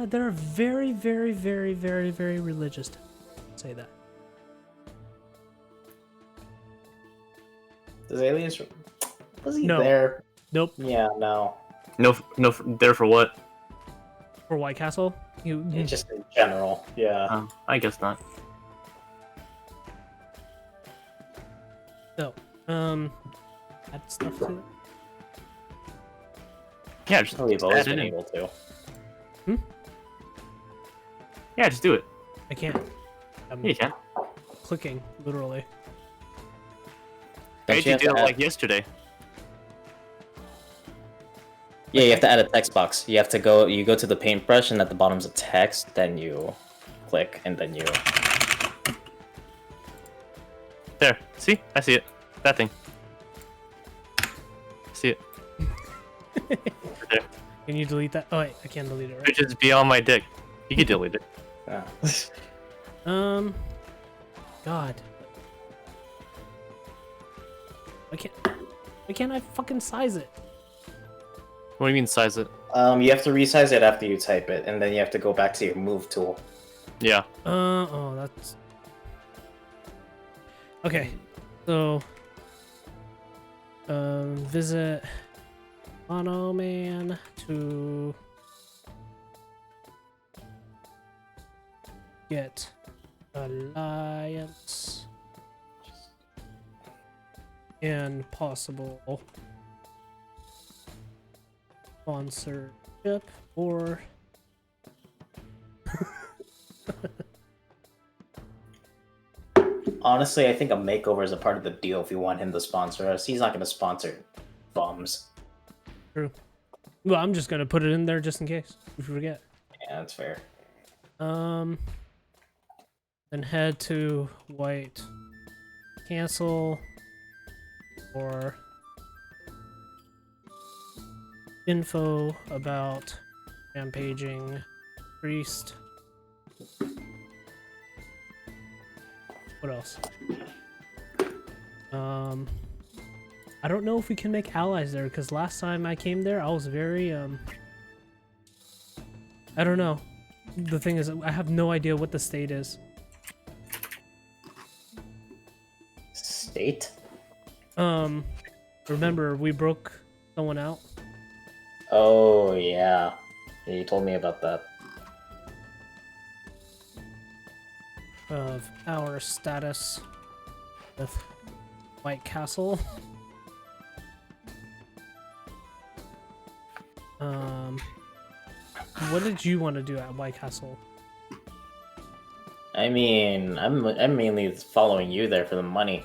they're very, very, very, very, very religious. To say that. Does Alias... Was he No. there? Nope. Yeah, no. No, there for what? For White Castle, you It's just in general. Yeah. I guess not. so add stuff to it. Yeah, just We've always add been it in. able to. Hmm? Yeah, just do it. I can't. I'm Yeah, you can. clicking, literally. I Don't had you you have do to it add- like yesterday. Yeah, you have to add a text box. You have to go. You go to the paintbrush, and at the bottom's a text. Then you click, and then you. There. See? I see it. That thing. See it. Right there. Can you delete that? Oh wait, I can't delete it, right? Which is beyond my dick. You can delete it. God. Why can't I fucking size it? What do you mean size it? You have to resize it after you type it, and then you have to go back to your move tool. Yeah. Oh, that's... Okay, so... visit Mono Man to... get Alliance and possible sponsorship or Honestly, I think a makeover is a part of the deal if you want him to sponsor us. He's not going to sponsor bums. True. Well, I'm just gonna put it in there just in case we forget. Yeah, that's fair. Then head to White Castle for info about rampaging priest. What else? I don't know if we can make allies there because last time I came there, I was very I don't know. The thing is, I have no idea what the state is. State? Remember we broke someone out? Oh, yeah. You told me about that. Of our status with White Castle. What did you want to do at White Castle? I mean, I'm mainly following you there for the money.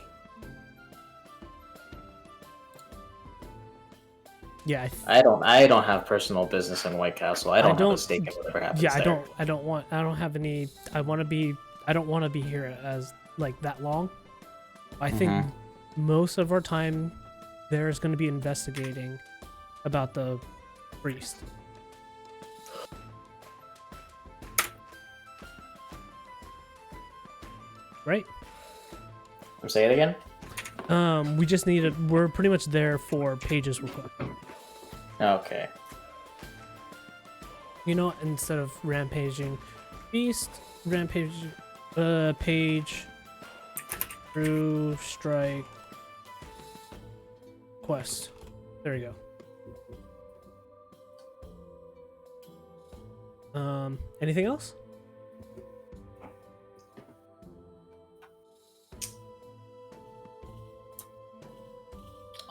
Yeah, I don't have personal business in White Castle. I don't have a stake in whatever happens yeah, there. I don't have any. I don't want to be here as like that long. I think most of our time there is going to be investigating about the priest. Right? Say it again? We just need it. We're pretty much there for Paige's request. Okay. You know, instead of rampaging beast, rampage, Page, True Strike, Quest. There you go. Anything else?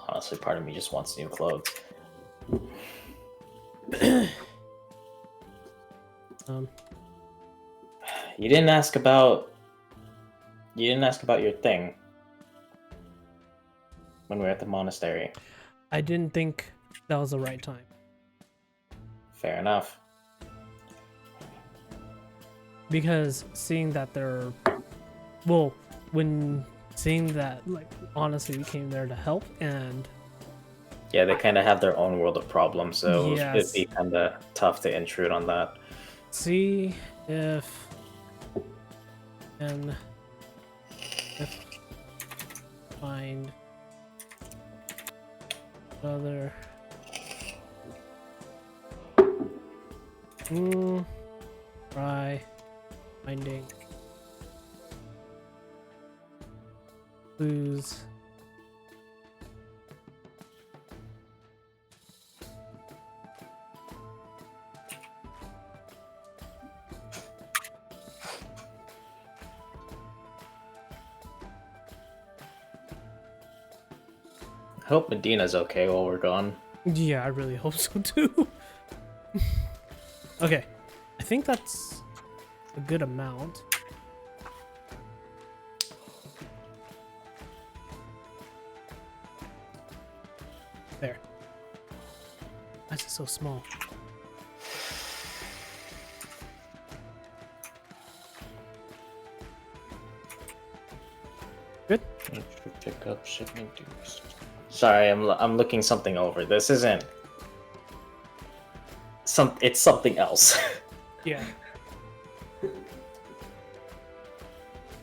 Honestly, part of me just wants new clothes. You didn't ask about your thing when we were at the monastery. I didn't think that was the right time. Fair enough. Because seeing that they're... Well, when seeing that, like, honestly, we came there to help, and... Yeah, they kind of have their own world of problems, so Yes. it'd be kind of tough to intrude on that. See if... And... If... Find... Other... Try... Finding... Clues... I hope Medina's okay while we're gone. Yeah, I really hope so too. Okay, I think that's a good amount. There. Why is it so small? Good. Pick up shipment dues. Sorry, I'm looking something over. This isn't it's something else. Yeah.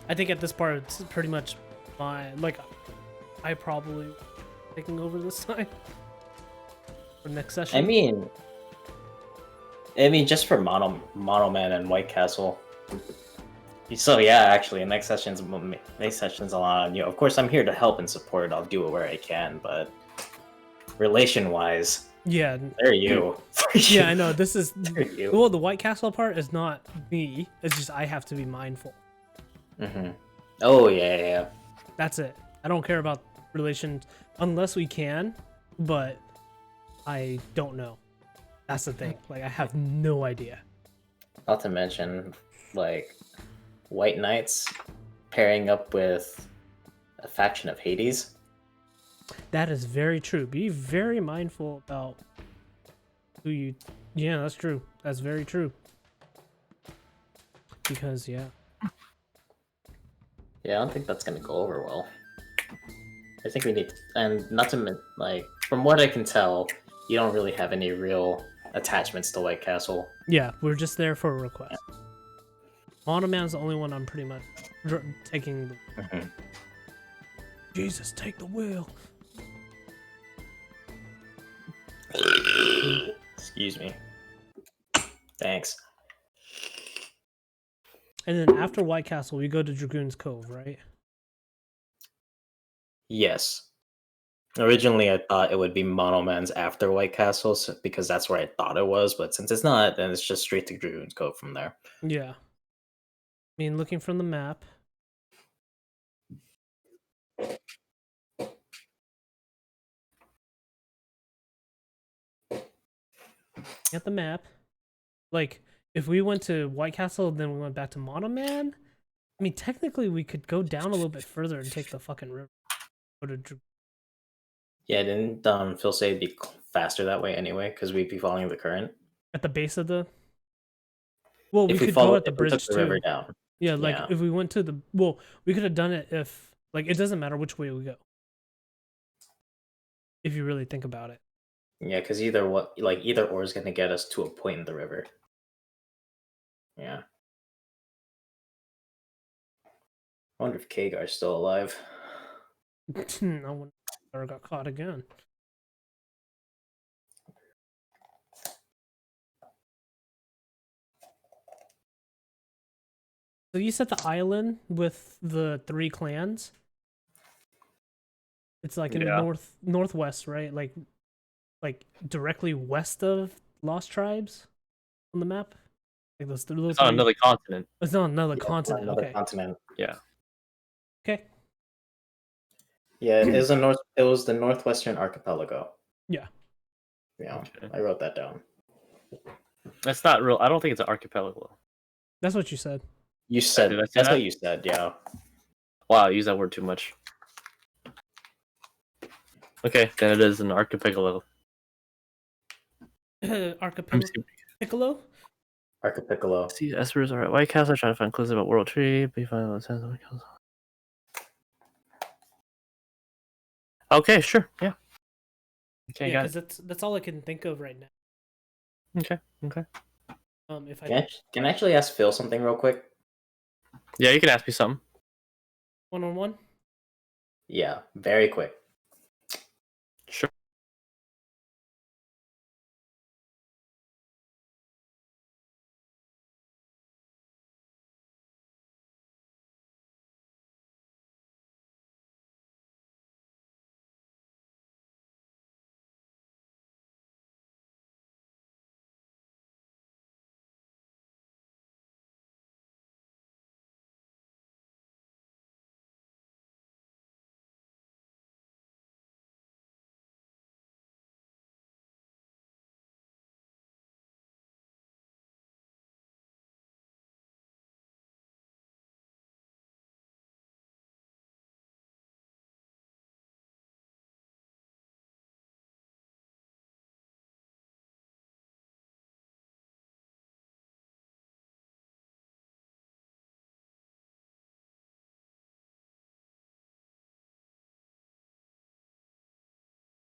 I think at this part it's pretty much I probably taking over this time for next session. I mean, just for Mono Man and White Castle. So yeah, actually, next session's a lot on you. Of course, I'm here to help and support. I'll do it where I can, but relation-wise, Yeah. there you. Yeah, I know. This is There you. well, the White Castle part is not me. It's just I have to be mindful. Mm-hmm. Oh yeah. That's it. I don't care about relations unless we can, but I don't know. That's the thing. Like I have no idea. Not to mention, like, White Knights pairing up with a faction of Hades. That is very true. Be very mindful about who you. Yeah, that's true. That's very true. Because yeah. Yeah, I don't think that's gonna go over well. I think we need, and not to like, from what I can tell, you don't really have any real attachments to White Castle. Yeah, we're just there for a request. Mono Man's the only one I'm pretty much taking. Mhm. Jesus, take the wheel. Excuse me. Thanks. And then after White Castle, we go to Dragoon's Cove, right? Yes. Originally, I thought it would be Mono Man's after White Castle, because that's where I thought it was. But since it's not, then it's just straight to Dragoon's Cove from there. Yeah. I mean, looking from the map. At the map. Like, if we went to White Castle, then we went back to Mono Man. I mean, technically, we could go down a little bit further and take the fucking river. Go to Yeah, didn't Phil say it'd be faster that way anyway, because we'd be following the current? at the base of the. Well, we If we could follow, go at the if we took bridge the river too. down. Yeah, like Yeah. if we went to the we could have done it if it doesn't matter which way we go. If you really think about it. Yeah, because either or is gonna get us to a point in the river. Yeah. I wonder if Kagar's still alive. No one ever got caught again. So you said the island with the 3 clans. It's like in Yeah. the northwest, right? Like directly west of Lost Tribes on the map. Like those little. It's on another continent. It's on another Yeah, continent. another Okay. continent. Yeah. Okay. Yeah, it was the northwestern archipelago. Yeah. Yeah, Okay. I wrote that down. That's not real. I don't think it's an archipelago. That's what you said. You said Did I say that's that? what you said. Yeah. Wow, I use that word too much. Okay, then it is an archipelago. Let me Archipelago? Archipelago. see. Espers are at White Castle. Try to find clues about World Tree. Be fine with sense of White Castle. Okay, sure. Yeah. Okay, Yeah, got because that's all I can think of right now. it. Okay. If Can I actually ask Phil something real quick? Yeah, you can ask me something. one-on-one. Yeah, very quick.